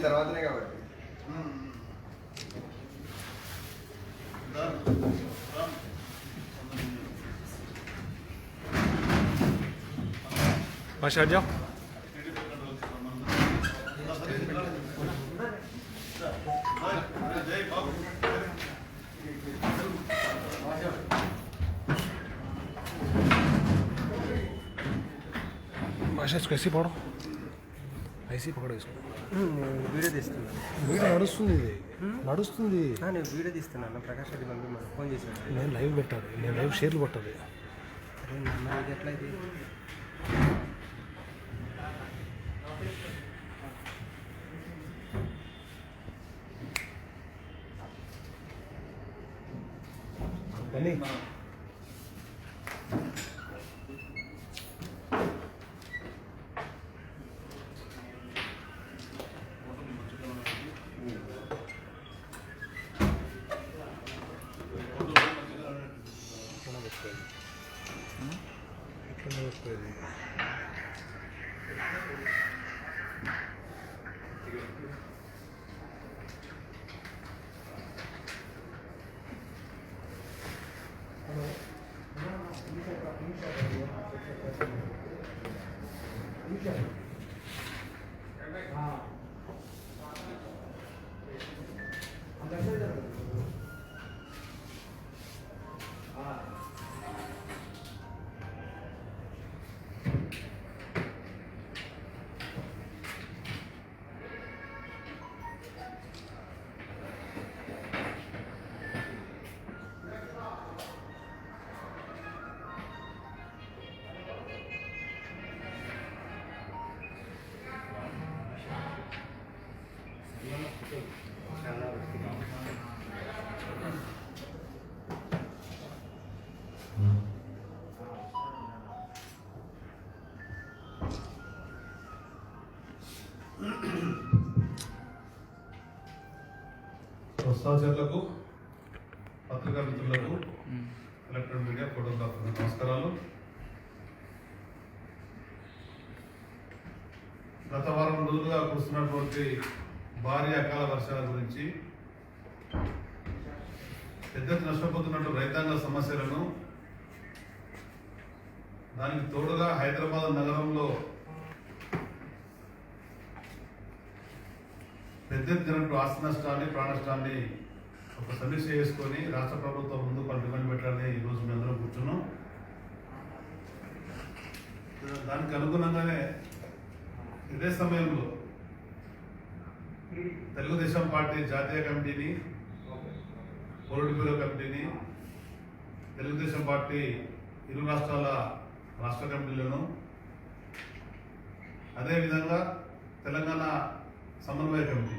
తర్వాతనే కాబట్టి हट जाओ। भाषा इसको ऐसे पढ़ो, ऐसे पकड़ो इसको। వీడియో తీస్తున్నాను. వీడియో నడుస్తుంది, ఇది నడుస్తుంది. నేను వీడియో తీస్తున్నాను. ప్రకాష్ రెడ్డి పంపి మనకు ఫోన్ చేశాడు. నేను లైవ్ పెట్టాలి, నేను లైవ్ షేర్లు కొట్టాలి. అరే నాన్న ఇది ఎట్లా ఇది? బన్నీ సహచరులకు, పత్రికా మిత్రులకు, ఎలక్ట్రానిక్ మీడియా ఫోటోగ్రాఫర్లకు నమస్కారాలు. గత వారం రోజులుగా కురుస్తున్నటువంటి భారీ అకాల వర్షాల గురించి, పెద్ద నష్టపోతున్నట్టు రైతాంగ సమస్యలను, దానికి తోడుగా హైదరాబాద్ నగరంలో పెద్ద ఎత్తున ఆస్తి నష్టాన్ని, ప్రాణ నష్టాన్ని ఒక సమీక్ష చేసుకొని రాష్ట్ర ప్రభుత్వం ముందు కొన్ని డిమాండ్ పెట్టాలని ఈరోజు మేము అందరం కూర్చున్నాం. దానికి అనుగుణంగానే ఇదే సమయంలో తెలుగుదేశం పార్టీ జాతీయ కమిటీని, పొలిట్ బ్యూరో కమిటీని, తెలుగుదేశం పార్టీ ఇరు రాష్ట్రాల రాష్ట్ర కమిటీలను, అదేవిధంగా తెలంగాణ సమన్వయ కమిటీ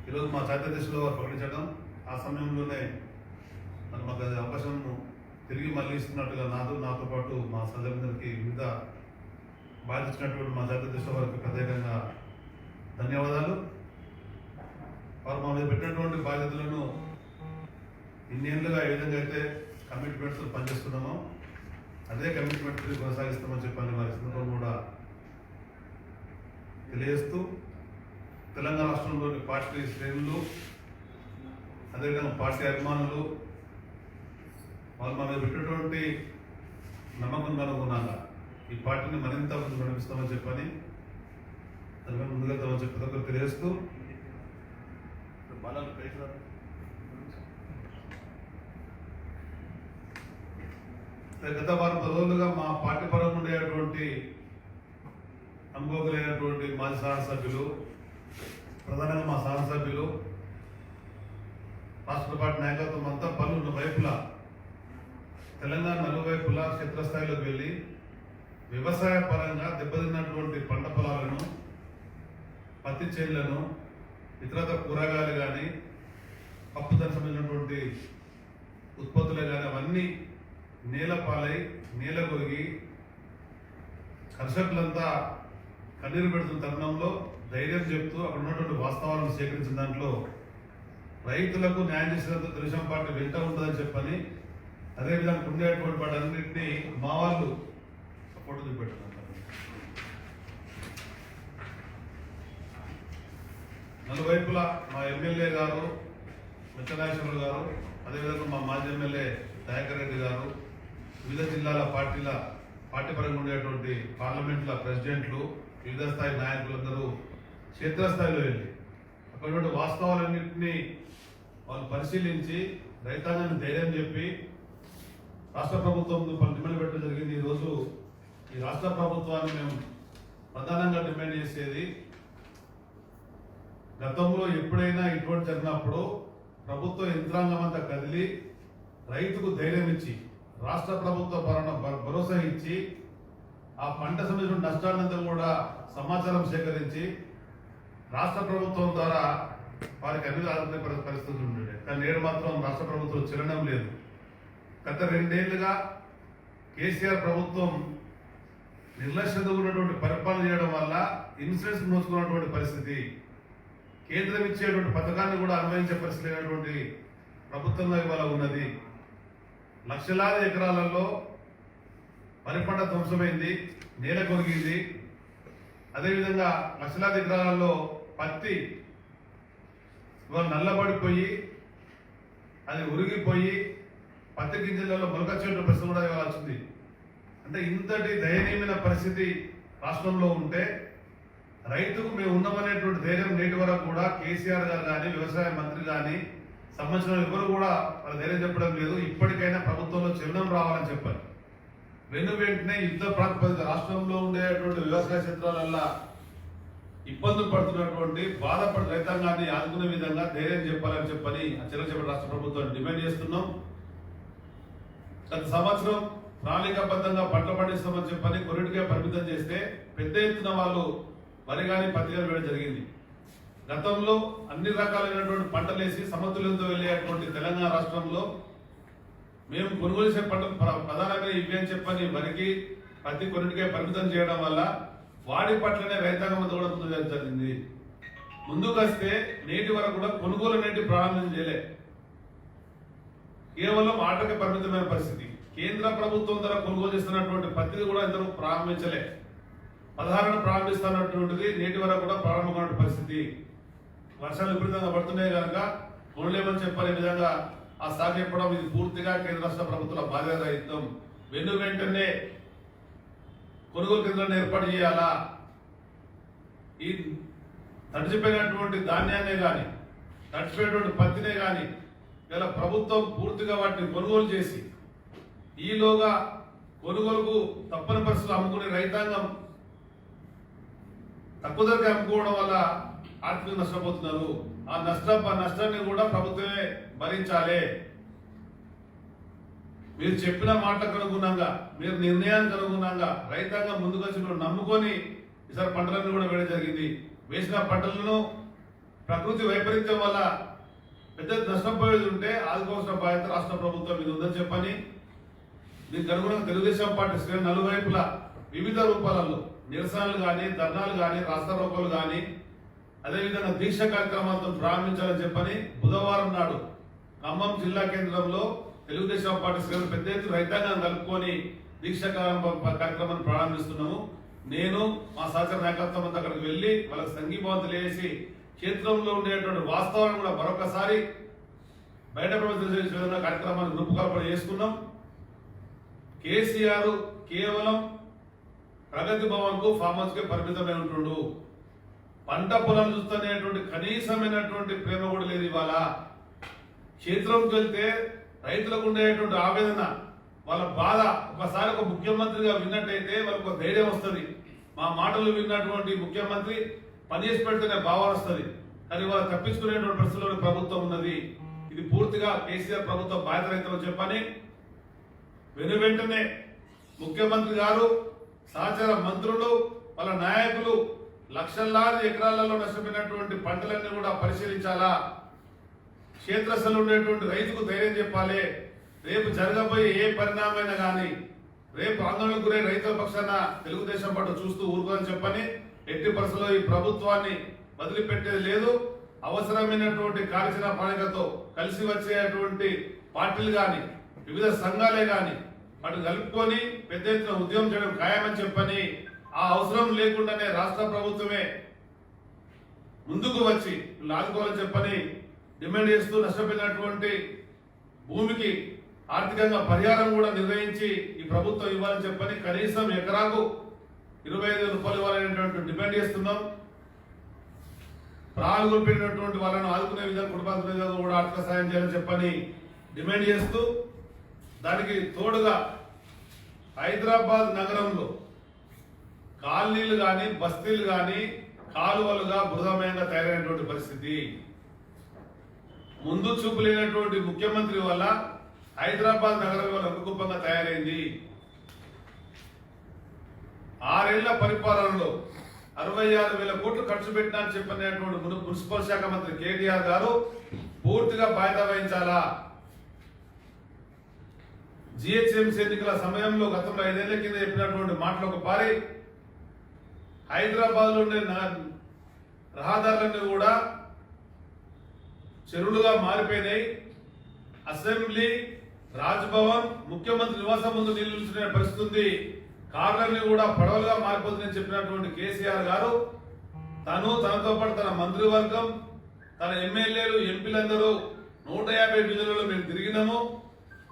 ఈరోజు మా జాతీయ దశలో ప్రకటించడం, ఆ సమయంలోనే మరి మాకు అది అవకాశం తిరిగి మళ్ళీ ఇస్తున్నట్టుగా నాతో పాటు మా సభ్యులందరికీ వివిధ బాధించినటువంటి మా జాతీయ దశ వారికి ప్రత్యేకంగా ధన్యవాదాలు. వారు మా మీద పెట్టినటువంటి బాధ్యతలను ఇన్నేళ్లుగా ఏ విధంగా అయితే కమిట్మెంట్స్ పనిచేస్తున్నామో అదే కమిట్మెంట్ కొనసాగిస్తామని చెప్పని వారి సందర్భం కూడా తెలియజేస్తూ, తెలంగాణ రాష్ట్రంలోని పార్టీ శ్రేణులు, అదేవిధంగా పార్టీ అభిమానులు వాళ్ళు మన మీద పెట్టినటువంటి నమ్మకం అనుగుణంగా ఈ పార్టీని మరింత ముందు నడిపిస్తామని చెప్పని దాని ముందుకెళ్తామని చెప్పి ఒకరు తెలియజేస్తూ, గత వారం రోజులుగా మా పార్టీ పరంగా ఉండేటువంటి అనుభవకులైనటువంటి మాజీ శాసనసభ్యులు, ప్రధానంగా మా శాసనసభ్యులు, రాష్ట్ర పార్టీ నాయకత్వం అంతా పనులు వైపులా తెలంగాణ నలువైపులా క్షేత్రస్థాయిలోకి వెళ్ళి వ్యవసాయ పరంగా దెబ్బతిన్నటువంటి పంట పొలాలను, పత్తి చేనులను, ఇతరత్ర కూరగాయలు కానీ, పప్పుదానికి సంబంధించినటువంటి ఉత్పత్తులు కానీ అవన్నీ నేల పాలై నేల కొరిగి కర్షకులంతా కన్నీరు పెడుతున్న తరుణంలో ధైర్యం చెప్తూ అక్కడ ఉన్నటువంటి వాస్తవాలను సేకరించిన దాంట్లో రైతులకు న్యాయం చేసినంత తెలుగుదేశం పార్టీ వెంట ఉంటుందని చెప్పని, అదేవిధంగా ఉండేటువంటి వాటి అన్నింటినీ మా వాళ్ళు సపోర్ట్ చూపెట్టుకుంటారు. నలువైపులా మా ఎమ్మెల్యే గారు మిచ్చనాగేశ్వరరావు గారు, అదేవిధంగా మా మాజీ ఎమ్మెల్యే దయాకర్ రెడ్డి గారు, వివిధ జిల్లాల పార్టీ పరంగా ఉండేటువంటి పార్లమెంట్ల ప్రెసిడెంట్లు, వివిధ స్థాయి నాయకులందరూ క్షేత్రస్థాయిలో వెళ్ళి అక్కడ వాస్తవాలన్నింటినీ వాళ్ళు పరిశీలించి రైతాంగాన్ని ధైర్యం చెప్పి రాష్ట్ర ప్రభుత్వం పలు డిమాండ్ పెట్టడం జరిగింది. ఈరోజు ఈ రాష్ట్ర ప్రభుత్వాన్ని మేము ప్రధానంగా డిమాండ్ చేసేది, గతంలో ఎప్పుడైనా ఇటువంటి జరిగినప్పుడు ప్రభుత్వ యంత్రాంగం అంతా కదిలి రైతుకు ధైర్యం ఇచ్చి రాష్ట్ర ప్రభుత్వ పరణ భరోసా ఇచ్చి ఆ పంట సంబంధించిన నష్టాలంతా కూడా సమాచారం సేకరించి రాష్ట్ర ప్రభుత్వం ద్వారా వారికి అన్ని ఆదుకునే పరిస్థితులు ఉండేవి. కానీ నేడు మాత్రం రాష్ట్ర ప్రభుత్వం చెల్లడం లేదు. గత 2 ఏళ్లుగా కేసీఆర్ ప్రభుత్వం నిర్లక్ష్యంతో ఉన్నటువంటి పరిపాలన చేయడం వల్ల ఇన్సూరెన్స్ మోసుకున్నటువంటి పరిస్థితి, కేంద్రం ఇచ్చేటువంటి పథకాన్ని కూడా అన్వయించే పరిస్థితి లేనటువంటి ప్రభుత్వంగా ఇవాళ ఉన్నది. లక్షలాది ఎకరాలలో వరి పంట ధ్వంసమైంది, నేల కొరిగింది. అదేవిధంగా లక్షలాది ఎకరాలలో పత్తి ఇవాళ నల్లబడిపోయి అది ఉరిగిపోయి పత్తి గింజలలో మొలకొచ్చేటువంటి పరిస్థితి కూడా ఇవాళ వచ్చింది. అంటే ఇంతటి దయనీయమైన పరిస్థితి రాష్ట్రంలో ఉంటే రైతుకు మేము ఉన్నామనేటువంటి ధైర్యం నేటి వరకు కూడా కేసీఆర్ గారు కానీ వ్యవసాయ మంత్రి కానీ సంబంధించిన ఎవరు కూడా వాళ్ళ ధైర్యం చెప్పడం లేదు. ఇప్పటికైనా ప్రభుత్వంలో చిహ్నం రావాలని చెప్పారు. వెంటనే యుద్ధ ప్రాతిపదిక రాష్ట్రంలో ఉండేటువంటి వ్యవసాయ క్షేత్రాలల్లో ఇబ్బందులు పడుతున్నటువంటి బాధపడే రైతాంగాన్ని ఆదుకునే విధంగా ధైర్యం చెప్పాలని చెప్పని చర్యలు రాష్ట్ర ప్రభుత్వాన్ని డిమాండ్ చేస్తున్నాం. గత సంవత్సరం ప్రణాళికాబద్ధంగా పంటలు పండిస్తామని చెప్పని కొన్నిటికే పరిమితం చేస్తే పెద్ద ఎత్తున వాళ్ళు వరి కానీ పత్తి కానీ వేయడం జరిగింది. గతంలో అన్ని రకాలైనటువంటి పంటలు వేసి సమతుల్యంతో వెళ్ళేటువంటి తెలంగాణ రాష్ట్రంలో మేము కొనుగోలు చేసే పంటలు ప్రధానంగా ఇవి అని చెప్పని వరికి పత్తి కొన్నిటికే పరిమితం చేయడం వల్ల వాడి పట్లనే రైతాంగం అంతా కూడా ముందు జరిగింది. ముందుకు వస్తే నేటి వరకు కూడా కొనుగోలు అనేది ప్రారంభం చేయలే, కేవలం ఆటకే పరిమితమైన పరిస్థితి. కేంద్ర ప్రభుత్వం ద్వారా కొనుగోలు చేస్తున్నటువంటి పత్తిని కూడా ఇంతవరకు ప్రారంభించలే. 16న ప్రారంభిస్తున్నటువంటిది నేటి వరకు కూడా ప్రారంభమైన పరిస్థితి. వర్షాలు విపరీతంగా పడుతున్నాయి కనుక కొనలేమని చెప్పే విధంగా ఆ సాగు చెప్పడం ఇది పూర్తిగా కేంద్ర రాష్ట్ర ప్రభుత్వాల బాధ్యత రహితం. వెంటనే కొనుగోలు కేంద్రాన్ని ఏర్పాటు చేయాలా. ఈ తడిచిపోయినటువంటి ధాన్యాన్నే కానీ తడిచిపోయినటువంటి పత్తినే కానీ ఇలా ప్రభుత్వం పూర్తిగా వాటిని కొనుగోలు చేసి ఈలోగా కొనుగోలుకు తప్పని పరిస్థితులు అమ్ముకునే రైతాంగం తక్కువ ధరకి అమ్ముకోవడం వల్ల ఆర్థిక నష్టపోతున్నారు. ఆ నష్టాన్ని కూడా ప్రభుత్వమే భరించాలి. మీరు చెప్పిన మాటలకు అనుగుణంగా, మీరు నిర్ణయానికి అనుగుణంగా రైతాంగం ముందుకు వచ్చి నమ్ముకొని ఈసారి పంటలన్నీ కూడా వేయడం జరిగింది. వేసిన పంటలను ప్రకృతి వైపరీత్యం వల్ల పెద్ద నష్టపోయేది ఉంటే ఆదుకోవాల్సిన బాధ్యత రాష్ట్ర ప్రభుత్వం మీద ఉందని చెప్పని దీనికి అనుగుణంగా తెలుగుదేశం పార్టీ శ్రేణి నలువైపులా వివిధ రూపాలలో నిరసనలు కానీ, ధర్నాలు కానీ, రాస్తారోకోలు కానీ, అదేవిధంగా దీక్ష కార్యక్రమాలతో ప్రారంభించాలని చెప్పని బుధవారం నాడు ఖమ్మం జిల్లా కేంద్రంలో తెలుగుదేశం పార్టీ శ్రేణులు పెద్ద ఎత్తున రైతాంగాన్ని కలుపుకొని దీక్ష కార్యక్రమాన్ని ప్రారంభిస్తున్నాము. నేను మా సహచర నాయకత్వం అంతా అక్కడికి వెళ్లి వాళ్ళకి సంఘీభావం తెలియజేసి క్షేత్రంలో ఉండేటువంటి వాస్తవాలను కూడా మరొకసారి బయట ప్రభుత్వం కార్యక్రమాన్ని రూపకల్పన చేసుకున్నాం. కేసీఆర్ కేవలం ప్రగతి భవన్ కు ఫామ్ హౌస్ కే పరిమితమై ఉంటుండు. పంట పొలాలు చూస్తున్నటువంటి కనీసమైనటువంటి ప్రేమ కూడా లేదు. ఇవాళ క్షేత్రంకి వెళ్తే రైతులకు ఉండేటువంటి ఆవేదన, వాళ్ళ బాధ ఒకసారి ఒక ముఖ్యమంత్రిగా విన్నట్టయితే వాళ్ళకు ధైర్యం వస్తుంది. మా మాటలు విన్నటువంటి ముఖ్యమంత్రి పనిచేసి పెడితేనే భావన వస్తుంది. కానీ వాళ్ళు తప్పించుకునేటువంటి పరిస్థితుల్లో ప్రభుత్వం ఉన్నది. ఇది పూర్తిగా కేసీఆర్ ప్రభుత్వం బాధ్యత రైతులు చెప్పని వెంటనే ముఖ్యమంత్రి గారు, సహచర మంత్రులు, వాళ్ళ నాయకులు లక్షలాది ఎకరాలలో నష్టపోయినటువంటి పంటలన్నీ కూడా పరిశీలించాలా. క్షేత్రస్థలంలో ఉండేటువంటి రైతుకు ధైర్యం చెప్పాలి. రేపు జరగబోయే ఏ పరిణామైనా కానీ రేపు ఆందోళనకు గురే రైతుల పక్షాన తెలుగుదేశం పార్టీ చూస్తూ ఊరుకోని చెప్పని ఎట్టి పరిస్థితుల్లో ఈ ప్రభుత్వాన్ని వదిలిపెట్టేది లేదు. అవసరమైనటువంటి కార్యాచరణ ప్రణాళికతో కలిసి వచ్చేటువంటి పార్టీలు కానీ, వివిధ సంఘాలే కానీ వాటిని కలుపుకొని పెద్ద ఎత్తున ఉద్యమం చేయడం ఖాయమని చెప్పని, ఆ అవసరం లేకుండానే రాష్ట్ర ప్రభుత్వమే ముందుకు వచ్చి ఆదుకోవాలని చెప్పని డిమాండ్ చేస్తూ నష్టపోయినటువంటి భూమికి ఆర్థికంగా పరిహారం కూడా నిర్ణయించి ఈ ప్రభుత్వం ఇవ్వాలని చెప్పని కనీసం ఎకరాకు 25,000 రూపాయలు ఇవ్వాలనేటువంటి డిమాండ్ చేస్తున్నాం. ప్రాణాలు కోల్పోయినటువంటి వాళ్ళను ఆదుకునే విధంగా కుటుంబాల కూడా ఆర్థిక సాయం చేయాలని చెప్పని డిమాండ్ చేస్తూ దానికి తోడుగా హైదరాబాద్ నగరంలో కాలనీలు కానీ బస్తీలు కానీ కాలువలుగా బృహమయంగా తయారైనటువంటి పరిస్థితి. ముందు చూపు లేనటువంటి ముఖ్యమంత్రి వల్ల హైదరాబాద్ నగరం వల్ల కుప్పంగా తయారైంది. 6 ఏళ్ల పరిపాలనలో 66,000 కోట్లు ఖర్చు పెట్టినా అని చెప్పినటువంటి మున్సిపల్ శాఖ మంత్రి కేటీఆర్ గారు పూర్తిగా బాధ్యత వహించాలా. జిహెచ్ఎంసీ ఎన్నికల సమయంలో గతంలో 5 ఏళ్ల కింద చెప్పినటువంటి మాటలు ఒక పారి హైదరాబాద్ లో ఉండే రహదారులన్నీ కూడా చెరువులుగా మారిపోయినాయి. అసెంబ్లీ, రాజ్భవన్, ముఖ్యమంత్రి నివాసం ముందు నీళ్లు నిల్చునే పరిస్థితి ఉంది. కార్లన్నీ కూడా పడవలుగా మారిపోతుందని చెప్పినటువంటి కేసీఆర్ గారు తనతో పాటు తన మంత్రివర్గం, తన ఎమ్మెల్యేలు, ఎంపీలందరూ 150 డివిజన్లలో మేము తిరిగినాము,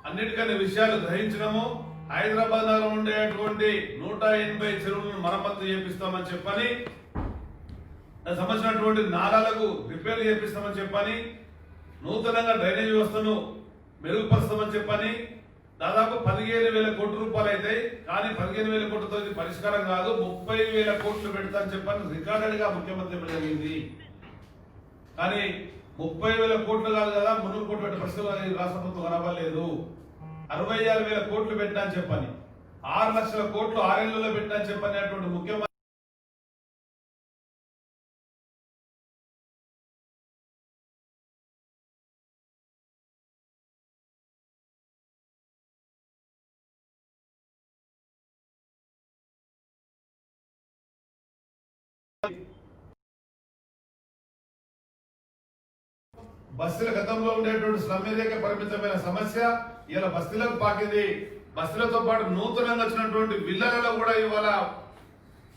అన్నిటికన్నా విషయాలు గ్రహించినాము. హైదరాబాద్ నగరం ఉండేటువంటి 180 చెరువులను మరమ్మతు చేపిస్తామని చెప్పని, దానికి సంబంధించినటువంటి నాలాలకు రిపేర్ చేపిస్తామని చెప్పని, నూతనంగా డ్రైనేజ్ వ్యవస్థను మెరుగుపరుస్తామని చెప్పని దాదాపు 15,000 కోట్ల రూపాయలు అవుతాయి. కానీ 15,000 కోట్లతో ఇది పరిష్కారం కాదు, 30,000 కోట్లు పెడతామని చెప్పని రికార్డెడ్ గా ముఖ్యమంత్రి జరిగింది. కానీ 30,000 కోట్లు కాదు కదా, 300 కోట్లు పెట్టే పరిస్థితులు రాష్ట్ర ప్రభుత్వం కనబడలేదు. 66,000 కోట్లు పెట్టినా అని చెప్పని, 6 లక్షల కోట్లు 6 ఏళ్లలో పెట్టినా అని చెప్పనేటువంటి ముఖ్యమంత్రి బస్తీల గతంలో ఉండేటువంటి స్లమ్ ఏరియాకే పరిమితమైన సమస్య ఇలా బస్తీలకు పాకింది. బస్తీలతో పాటు నూతనంగా వచ్చినటువంటి విల్లలలో కూడా ఇవాళ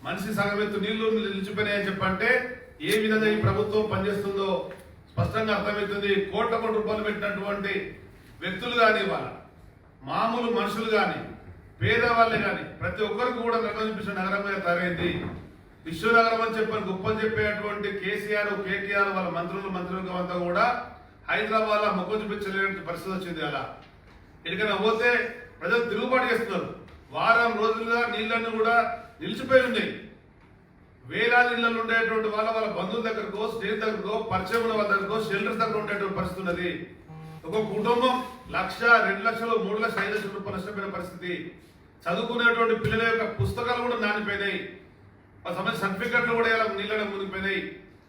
మనిషి సగమెత్తు నీళ్లు నిలిచిపోయినాయని చెప్పంటే ఏ విధంగా ఈ ప్రభుత్వం పనిచేస్తుందో స్పష్టంగా అర్థమవుతుంది. కోట్ల రూపాయలు పెట్టినటువంటి వ్యక్తులు కానీ, ఇవాళ మామూలు మనుషులు కానీ, పేదవాళ్ళే కానీ ప్రతి ఒక్కరికి కూడా నగరం చూపించిన నగరంగా తయారైంది. విశ్వనగరం అని చెప్పని గొప్పని చెప్పేటువంటి కేసీఆర్, కేటీఆర్ వాళ్ళ మంత్రులు అంతా కూడా హైదరాబాద్ లో మొక్క చూపించలేని పరిస్థితి వచ్చింది. అలా ఎక్కడికైనా పోతే ప్రజలు తిరుగుబాటు చేస్తున్నారు. వారం రోజులుగా నీళ్లన్నీ కూడా నిలిచిపోయి ఉన్నాయి. వేలాది ఇళ్లలో ఉండేటువంటి వాళ్ళ బంధువుల దగ్గరకో, స్నేహితుల దగ్గరకో, పరిచయం వాళ్ళ దగ్గరకో, షెల్టర్స్ దగ్గర ఉండేటువంటి పరిస్థితి ఉన్నది. ఒక కుటుంబం 1,00,000, 2,00,000, 3,00,000, 5,00,000 రూపాయలు నష్టపోయిన పరిస్థితి. చదువుకునేటువంటి పిల్లల యొక్క పుస్తకాలు కూడా నానిపోయినాయి. సంబంధించిన సర్టిఫికెట్లు కూడా ఇలా నీళ్ళలో మునిగిపోయినాయి.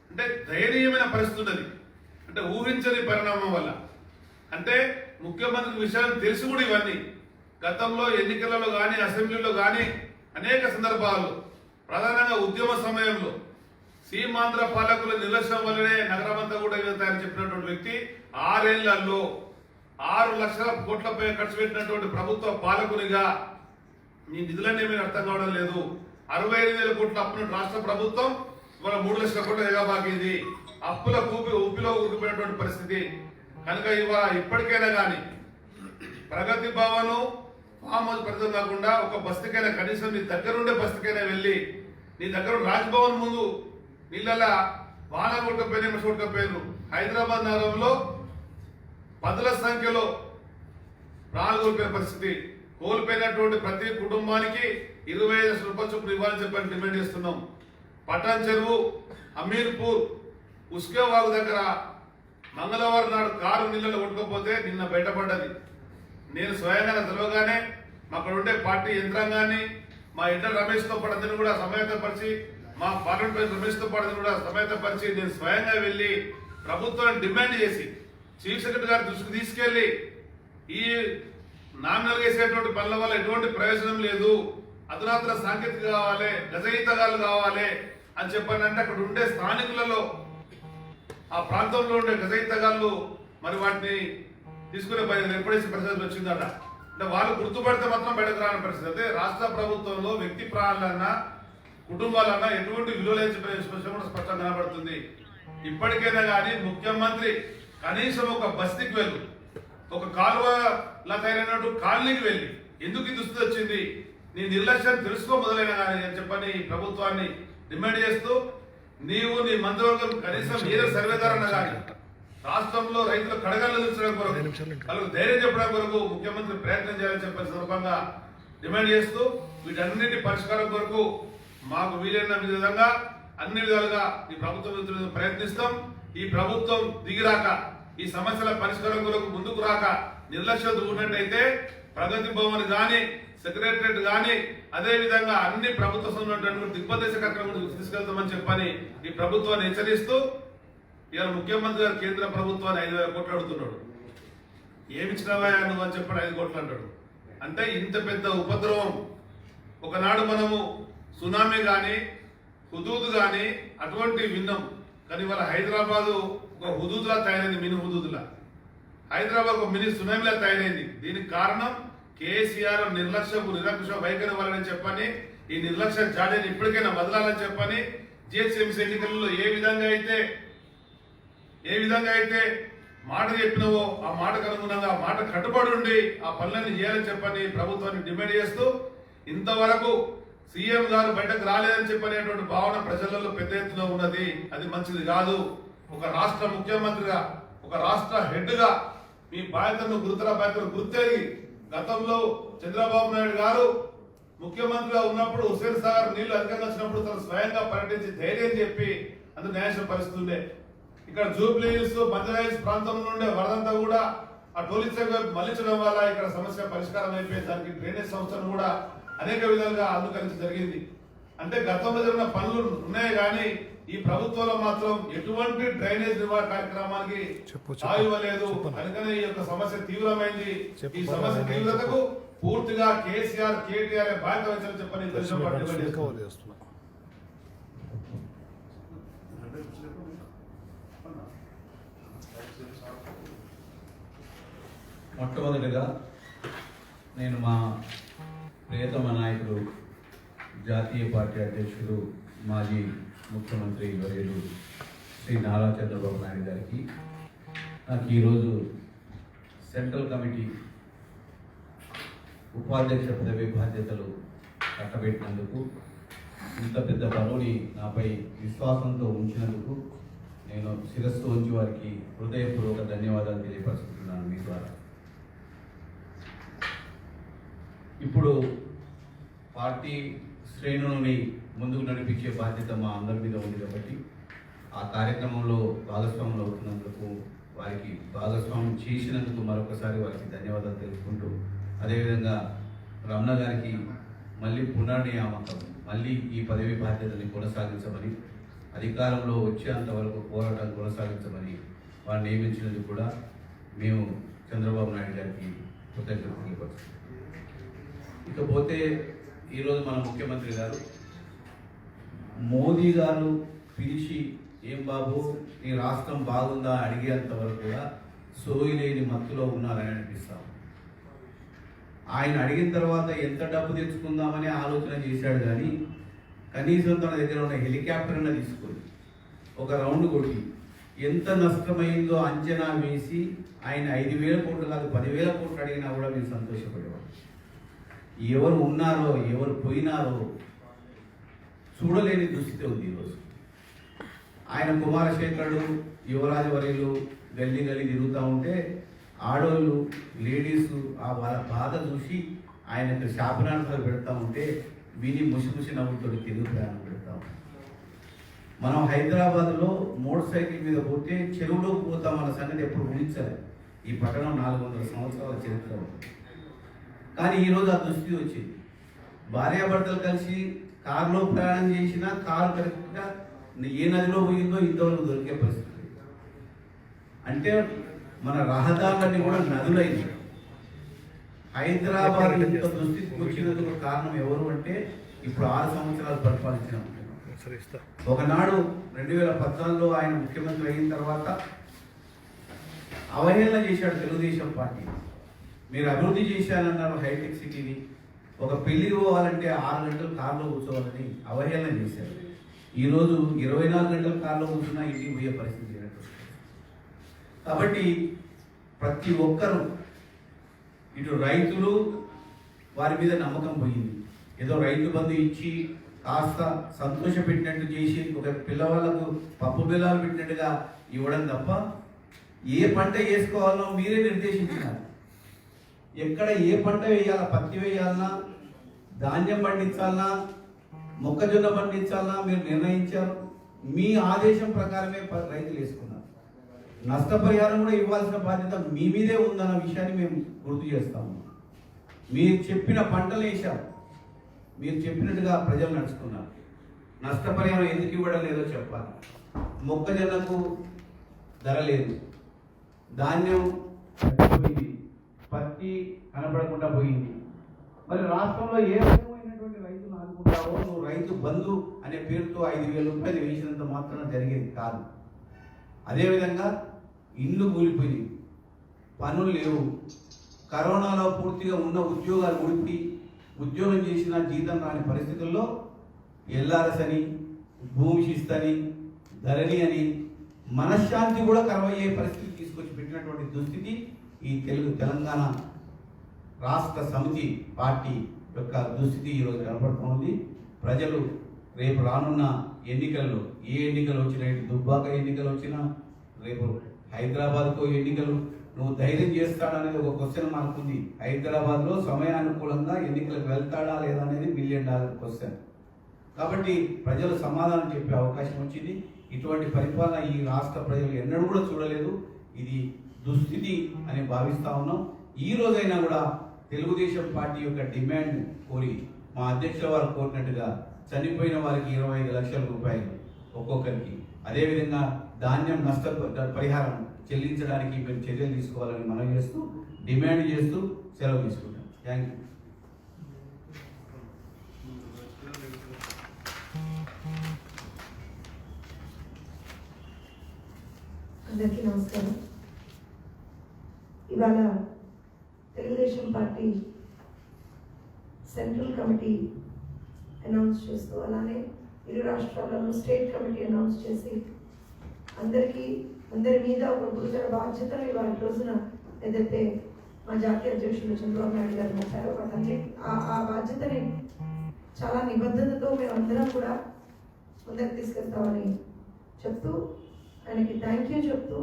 అంటే దయనీయమైన పరిస్థితి ఉన్నది. అంటే ఊహించని పరిణామం వల్ల, అంటే ముఖ్యమంత్రి విషయాలు తెలిసి కూడా ఇవన్నీ గతంలో ఎన్నికలలో కానీ, అసెంబ్లీలో కానీ అనేక సందర్భాల్లో, ప్రధానంగా ఉద్యమ సమయంలో సీమాంధ్ర పాలకుల నిర్లక్ష్యం వల్లనే నగరం అంతా కూడా తయారు చెప్పినటువంటి వ్యక్తి 6 ఏళ్లలో 6 లక్షల కోట్లపై ఖర్చు పెట్టినటువంటి ప్రభుత్వ పాలకునిగా మీ నిధులన్నీ మీకు అర్థం కావడం లేదు. 65,000 కోట్ల అప్పున రాష్ట్ర ప్రభుత్వం ఇవాళ 3 లక్షల కోట్ల ఎగబాకింది. అప్పుల ఊపిలో ఊరిపోయినటువంటి పరిస్థితి. కనుక ఇవాళ ఇప్పటికైనా కానీ ప్రగతి భవన్, ఫామ్ హౌస్ పరిస్థితి కాకుండా ఒక బస్తీకైనా, కనీసం నీ దగ్గరుండే బస్తీకైనా వెళ్ళి, నీ దగ్గర రాజ్భవన్ ముందు నీళ్ళ వాన కొట్టకపోయినారు. హైదరాబాద్ నగరంలో 10ల సంఖ్యలో ప్రాణాలు కోల్పోయిన పరిస్థితి. కోల్పోయినటువంటి ప్రతి కుటుంబానికి 25 లక్షల రూపాయలు చొప్పున ఇవ్వాలని చెప్పని డిమాండ్ చేస్తున్నాం. పటాన్ చెరువు, అమీర్పూర్, ఉస్కేవాగు దగ్గర మంగళవారం నాడు కారు నీళ్ళలో కొట్టుకోపోతే నిన్న బయటపడ్డది. నేను స్వయంగా తెలవగానే అక్కడ ఉండే పార్టీ యంత్రాంగాన్ని, మా ఇంటర్ రమేష్తో పాటు అందరినీ కూడా సమేతపరిచి, మా పార్లమెంట్ ప్రెసిడెంట్ రమేష్తో పాటు కూడా సమేతపరిచి నేను స్వయంగా వెళ్ళి ప్రభుత్వాన్ని డిమాండ్ చేసి చీఫ్ సెక్రటరీ గారి దృష్టికి తీసుకెళ్లి, ఈ నామినల్ వేసేటువంటి పనుల వల్ల ఎటువంటి ప్రయోజనం లేదు, అధునాతన సాంకేతిక కావాలి, గజయితగాలు కావాలి అని చెప్పానంటే అక్కడ ఉండే స్థానికులలో, ఆ ప్రాంతంలో ఉండే గజయితగాళ్ళు మరి వాటిని తీసుకునే ఏర్పడేసే పరిస్థితి వచ్చిందట. అంటే వాళ్ళు గుర్తుపడితే మాత్రం బయటకు రాని పరిస్థితి. అయితే రాష్ట్ర ప్రభుత్వంలో వ్యక్తి ప్రాణాలన్నా, కుటుంబాలన్నా ఎటువంటి విలువలేని కూడా స్పష్టంగా కనబడుతుంది. ఇప్పటికైనా కానీ ముఖ్యమంత్రి కనీసం ఒక బస్తీకి వెళ్ళు, ఒక కాలువలా తయారైనట్టు కాలనీకి వెళ్ళి ఎందుకు ఈ దుస్థితి వచ్చింది, నీ నిర్లక్ష్యం తెలుసుకో మొదలైన కానీ అని చెప్పని ప్రభుత్వాన్ని డిమాండ్ చేస్తూ, నీవు నీ మంత్రివర్గం కనీసం ఏదో సర్వేదారన్న కానీ రాష్ట్రంలో రైతుల కడగళ్ళు తీర్చడం కొరకు వాళ్ళకు ధైర్యం చెప్పడం కొరకు ముఖ్యమంత్రి ప్రయత్నం చేయాలని చెప్పిన సందర్భంగా డిమాండ్ చేస్తూ, వీటన్నిటి పరిష్కారం కొరకు మాకు వీలైన విధంగా అన్ని విధాలుగా ఈ ప్రభుత్వం ప్రయత్నిస్తాం. ఈ ప్రభుత్వం దిగిరాక ఈ సమస్యల పరిష్కారం కొరకు ముందుకు రాక నిర్లక్ష్యం ఉన్నట్టయితే ప్రగతి భవన్ గాని సెక్రటరేట్ గాని అదే విధంగా అన్ని ప్రభుత్వ దిగ్బదేశ కార్యక్రమం తీసుకెళ్తామని చెప్పని ఈ ప్రభుత్వాన్ని హెచ్చరిస్తూ, ఇవాళ ముఖ్యమంత్రి గారు కేంద్ర ప్రభుత్వాన్ని 5,000 కోట్లు అడుగుతున్నాడు. ఏమిచ్చినవా నువ్వు అని చెప్పాడు, 5 కోట్లు అంటాడు. అంటే ఇంత పెద్ద ఉపద్రవం ఒకనాడు మనము సునామీ కానీ హుదూద్ కానీ అటువంటి విన్నాం. కానీ ఇవాళ హైదరాబాదు ఒక హుదూద్లా తయారైంది, మినీ హుదూద్లా. హైదరాబాద్ ఒక మినీ సునామీలా తయారైంది. దీనికి కారణం కేసీఆర్ నిరంకుశ వైఖరి వలన చెప్పని, ఈ నిర్లక్ష్య జాడీని ఇప్పటికైనా వదలాలని చెప్పని, జిహెచ్ఎంసీ ఎన్నికల్లో ఏ విధంగా అయితే మాట చెప్పినవో ఆ మాటకు అనుగుణంగా ఆ మాట కట్టుబడి ఉండి ఆ పనులన్నీ చేయాలని చెప్పని ప్రభుత్వాన్ని డిమాండ్ చేస్తూ, ఇంతవరకు సీఎం గారు బయటకు రాలేదని చెప్పనేటువంటి భావన ప్రజలలో పెద్ద ఎత్తున ఉన్నది. అది మంచిది కాదు. ఒక రాష్ట్ర ముఖ్యమంత్రిగా, ఒక రాష్ట్ర హెడ్ గా మీ గురుతర బాధ్యతను గుర్తెరిగి, గతంలో చంద్రబాబు నాయుడు గారు ముఖ్యమంత్రిగా ఉన్నప్పుడు హుస్సేన్ సాగర్ నీళ్లు అధికంగా వచ్చినప్పుడు తను స్వయంగా పర్యటించి ధైర్యం చెప్పి అందుకు న్యాయం పరిస్థితుండే. ఇక్కడ జూబ్లీహిల్స్ బంజారాహిల్స్ ప్రాంతం నుండే వరదంతా కూడా ఆ టోలింగ్ మళ్లించడం వల్ల ఇక్కడ సమస్య పరిష్కారం అయిపోయింది. దానికి డ్రైనేజ్ సంస్థను కూడా అనేక విధాలుగా అందుకరించి జరిగింది. అంటే గతంలో జరిగిన పనులు ఉన్నాయి కానీ ఈ ప్రభుత్వంలో మాత్రం ఎటువంటి డ్రైనేజ్ నిర్వహణ కార్యక్రమానికి ఇవ్వలేదు. అందుకనే ఈ యొక్క సమస్య తీవ్రమైంది. ఈ సమస్య తీవ్రతకు పూర్తిగా కేసీఆర్ కేటీఆర్ బాధ్యత వహించాలని చెప్పని మొట్టమొదటిగా నేను మా ప్రియతమ నాయకుడు, జాతీయ పార్టీ అధ్యక్షుడు, మాజీ ముఖ్యమంత్రి వర్యులు శ్రీ నారా చంద్రబాబు నాయుడు గారికి నాకు ఈరోజు సెంట్రల్ కమిటీ ఉపాధ్యక్ష పదవి బాధ్యతలు కట్టబెట్టినందుకు, ఇంత పెద్ద పదవిని నాపై విశ్వాసంతో ఉంచినందుకు నేను శిరస్సు ఉంచి వారికి హృదయపూర్వక ధన్యవాదాలు తెలియపరుచుకుంటున్నాను మీ ద్వారా. ఇప్పుడు పార్టీ శ్రేణులని ముందుకు నడిపించే బాధ్యత మా అందరి మీద ఉంది కాబట్టి ఆ కార్యక్రమంలో భాగస్వాములు అవుతున్నందుకు, వారికి భాగస్వామ్యం చేసినందుకు మరొకసారి వారికి ధన్యవాదాలు తెలుపుకుంటూ, అదేవిధంగా రమణ గారికి మళ్ళీ పునర్నియామకం, మళ్ళీ ఈ పదవి బాధ్యతని కొనసాగించమని, అధికారంలో వచ్చేంత వరకు పోరాటం కొనసాగించమని వారిని నియమించినందుకు కూడా మేము చంద్రబాబు నాయుడు గారికి కృతజ్ఞతలు తెలియపరుస్తున్నాం. ఇకపోతే ఈరోజు మన ముఖ్యమంత్రి గారు, మోదీ గారు పిలిచి ఏం బాబు నీ రాష్ట్రం బాగుందా అడిగేంత వరకు కూడా సోయి లేని మత్తులో ఉన్నారని అనిపిస్తాం. ఆయన అడిగిన తర్వాత ఎంత డబ్బు తెచ్చుకుందామని ఆలోచన చేశాడు కానీ కనీసం తన దగ్గర ఉన్న హెలికాప్టర్ అన్న తీసుకొని ఒక రౌండ్ కొట్టి ఎంత నష్టమైందో అంచనా వేసి ఆయన 5,000 కోట్లు కాదు 10,000 కోట్లు అడిగినా కూడా మీరు సంతోషపడేవాడు. ఎవరు ఉన్నారో ఎవరు పోయినారో చూడలేని దుస్థితి ఉంది ఈరోజు. ఆయన కుమారశేఖరుడు, యువరాజు వర్యులు గల్లీ తిరుగుతూ ఉంటే ఆడోళ్ళు లేడీస్ ఆ వాళ్ళ బాధ చూసి ఆయనకు శాపనార్థాలు పెడతా ఉంటే విని ముసి నవ్వుతో తెలుగు ప్రయాణం పెడతాం. మనం హైదరాబాద్లో మోటార్ సైకిల్ మీద పోతే చెరువులోకి పోతాం అన్న సంగతి ఎప్పుడు ఊహించాలి. ఈ పట్టణం 400 సంవత్సరాల చరిత్ర ఉంది. కానీ ఈరోజు ఆ దుస్థితి వచ్చింది. భార్యాభర్తలు కలిసి కారులో ప్రయాణం చేసినా కారు కరెక్ట్గా ఏ నదిలో పోయిందో ఇంతవరకు దొరికే పరిస్థితి. అంటే మన రహదారులన్నీ కూడా నదులైంది. హైదరాబాద్ ఇంత దుస్థితికి వచ్చినందుకు కారణం ఎవరు అంటే ఇప్పుడు 6 సంవత్సరాలు పరిపాలించిన ఒకనాడు 2014లో ఆయన ముఖ్యమంత్రి అయిన తర్వాత అవహేళన చేశాడు తెలుగుదేశం పార్టీ. మీరు అభివృద్ధి చేశారన్నారు హైటెక్ సిటీని, ఒక పెళ్లికి పోవాలంటే 6 గంటలు కారులో కూర్చోవాలని అవహేళన చేశారు. ఈరోజు 24 గంటల కాలంలో కూర్చున్నా ఇంటికి పోయే పరిస్థితి లేనట్టు. కాబట్టి ప్రతి ఒక్కరూ ఇటు రైతులు వారి మీద నమ్మకం పోయింది. ఏదో రైతు బంధు ఇచ్చి కాస్త సంతోష పెట్టినట్టు చేసి ఒక పిల్లవాళ్ళకు పప్పు బెల్లాలు పెట్టినట్టుగా ఇవ్వడం తప్ప ఏ పంట వేసుకోవాలో మీరే నిర్దేశించినారు. ఎక్కడ ఏ పంట వేయాలా, పత్తి వేయాలన్నా, ధాన్యం పండించాలన్నా, మొక్కజొన్న పండించాలన్నా మీరు నిర్ణయించారు. మీ ఆదేశం ప్రకారమే రైతులు వేసుకున్నారు. నష్టపరిహారం కూడా ఇవ్వాల్సిన బాధ్యత మీ మీదే ఉందన్న విషయాన్ని మేము గుర్తు చేస్తాము. మీరు చెప్పిన పంటలు వేశారు, మీరు చెప్పినట్టుగా ప్రజలు నడుచుకున్నారు. నష్టపరిహారం ఎందుకు ఇవ్వడం లేదో చెప్పాలి. మొక్కజొన్నకు ధర లేదు, ధాన్యం పోయింది, పత్తి కనపడకుండా పోయింది. మరి రాష్ట్రంలో ఏ రకమైనటువంటి రైతులు ఆదుకుంటావో నువ్వు రైతు బంధు అనే పేరుతో 5,000 రూపాయలు వేసినంత మాత్రం జరిగేది కాదు. అదేవిధంగా ఇండ్లు కూలిపోయి పనులు లేవు, కరోనాలో పూర్తిగా ఉన్న ఉద్యోగాలు ఊడిపి ఉద్యోగం చేసిన జీతం రాని పరిస్థితుల్లో ఎల్ఆర్ఎస్ అని, భూమి శిస్తని, ధరణి అని మనశ్శాంతి కూడా కరవయ్యే పరిస్థితి తీసుకొచ్చి పెట్టినటువంటి దుస్థితి ఈ తెలంగాణ రాష్ట్ర సమితి పార్టీ యొక్క దుస్థితి ఈరోజు కనపడుతోంది. ప్రజలు రేపు రానున్న ఎన్నికల్లో ఏ ఎన్నికలు వచ్చినా, ఇటు దుబ్బాక ఎన్నికలు వచ్చినా, రేపు హైదరాబాద్తో ఎన్నికలు నువ్వు ధైర్యం చేస్తాడనేది ఒక క్వశ్చన్ మనకుంది. హైదరాబాద్లో సమయానుకూలంగా ఎన్నికలకు వెళ్తాడా లేదా అనేది $1 బిలియన్ క్వశ్చన్. కాబట్టి ప్రజలు సమాధానం చెప్పే అవకాశం వచ్చింది. ఇటువంటి పరిపాలన ఈ రాష్ట్ర ప్రజలు ఎన్నడూ కూడా చూడలేదు. ఇది దుస్థితి అని భావిస్తా ఉన్నాం. ఈ రోజైనా కూడా తెలుగుదేశం పార్టీ యొక్క డిమాండ్ కోరి మా అధ్యక్షుల వారు కోరినట్టుగా చనిపోయిన వారికి 25 లక్షల రూపాయలు ఒక్కొక్కరికి, అదేవిధంగా ధాన్యం నష్ట పరిహారం చెల్లించడానికి మేము చర్యలు తీసుకోవాలని మనం చేస్తూ డిమాండ్ చేస్తూ సెలవు తీసుకుంటాం. Thank you. అందరికీ నమస్కారం. ఇవాళ Telugu Desam party central committee announce చేస్తూ, అలానే ఇరు రాష్ట్రాలను స్టేట్ కమిటీ అనౌన్స్ చేసి అందరి మీద ఒక గురుతర బాధ్యతను ఇవాళ రోజున ఏదైతే మా జాతీయ అధ్యక్షులు చంద్రబాబు నాయుడు గారు చెప్పారో ఆ బాధ్యతని చాలా నిబద్ధతతో మేము అందరం కూడా ముందరికి తీసుకెళ్తామని చెప్తూ, ఆయనకి థ్యాంక్ యూ చెప్తూ,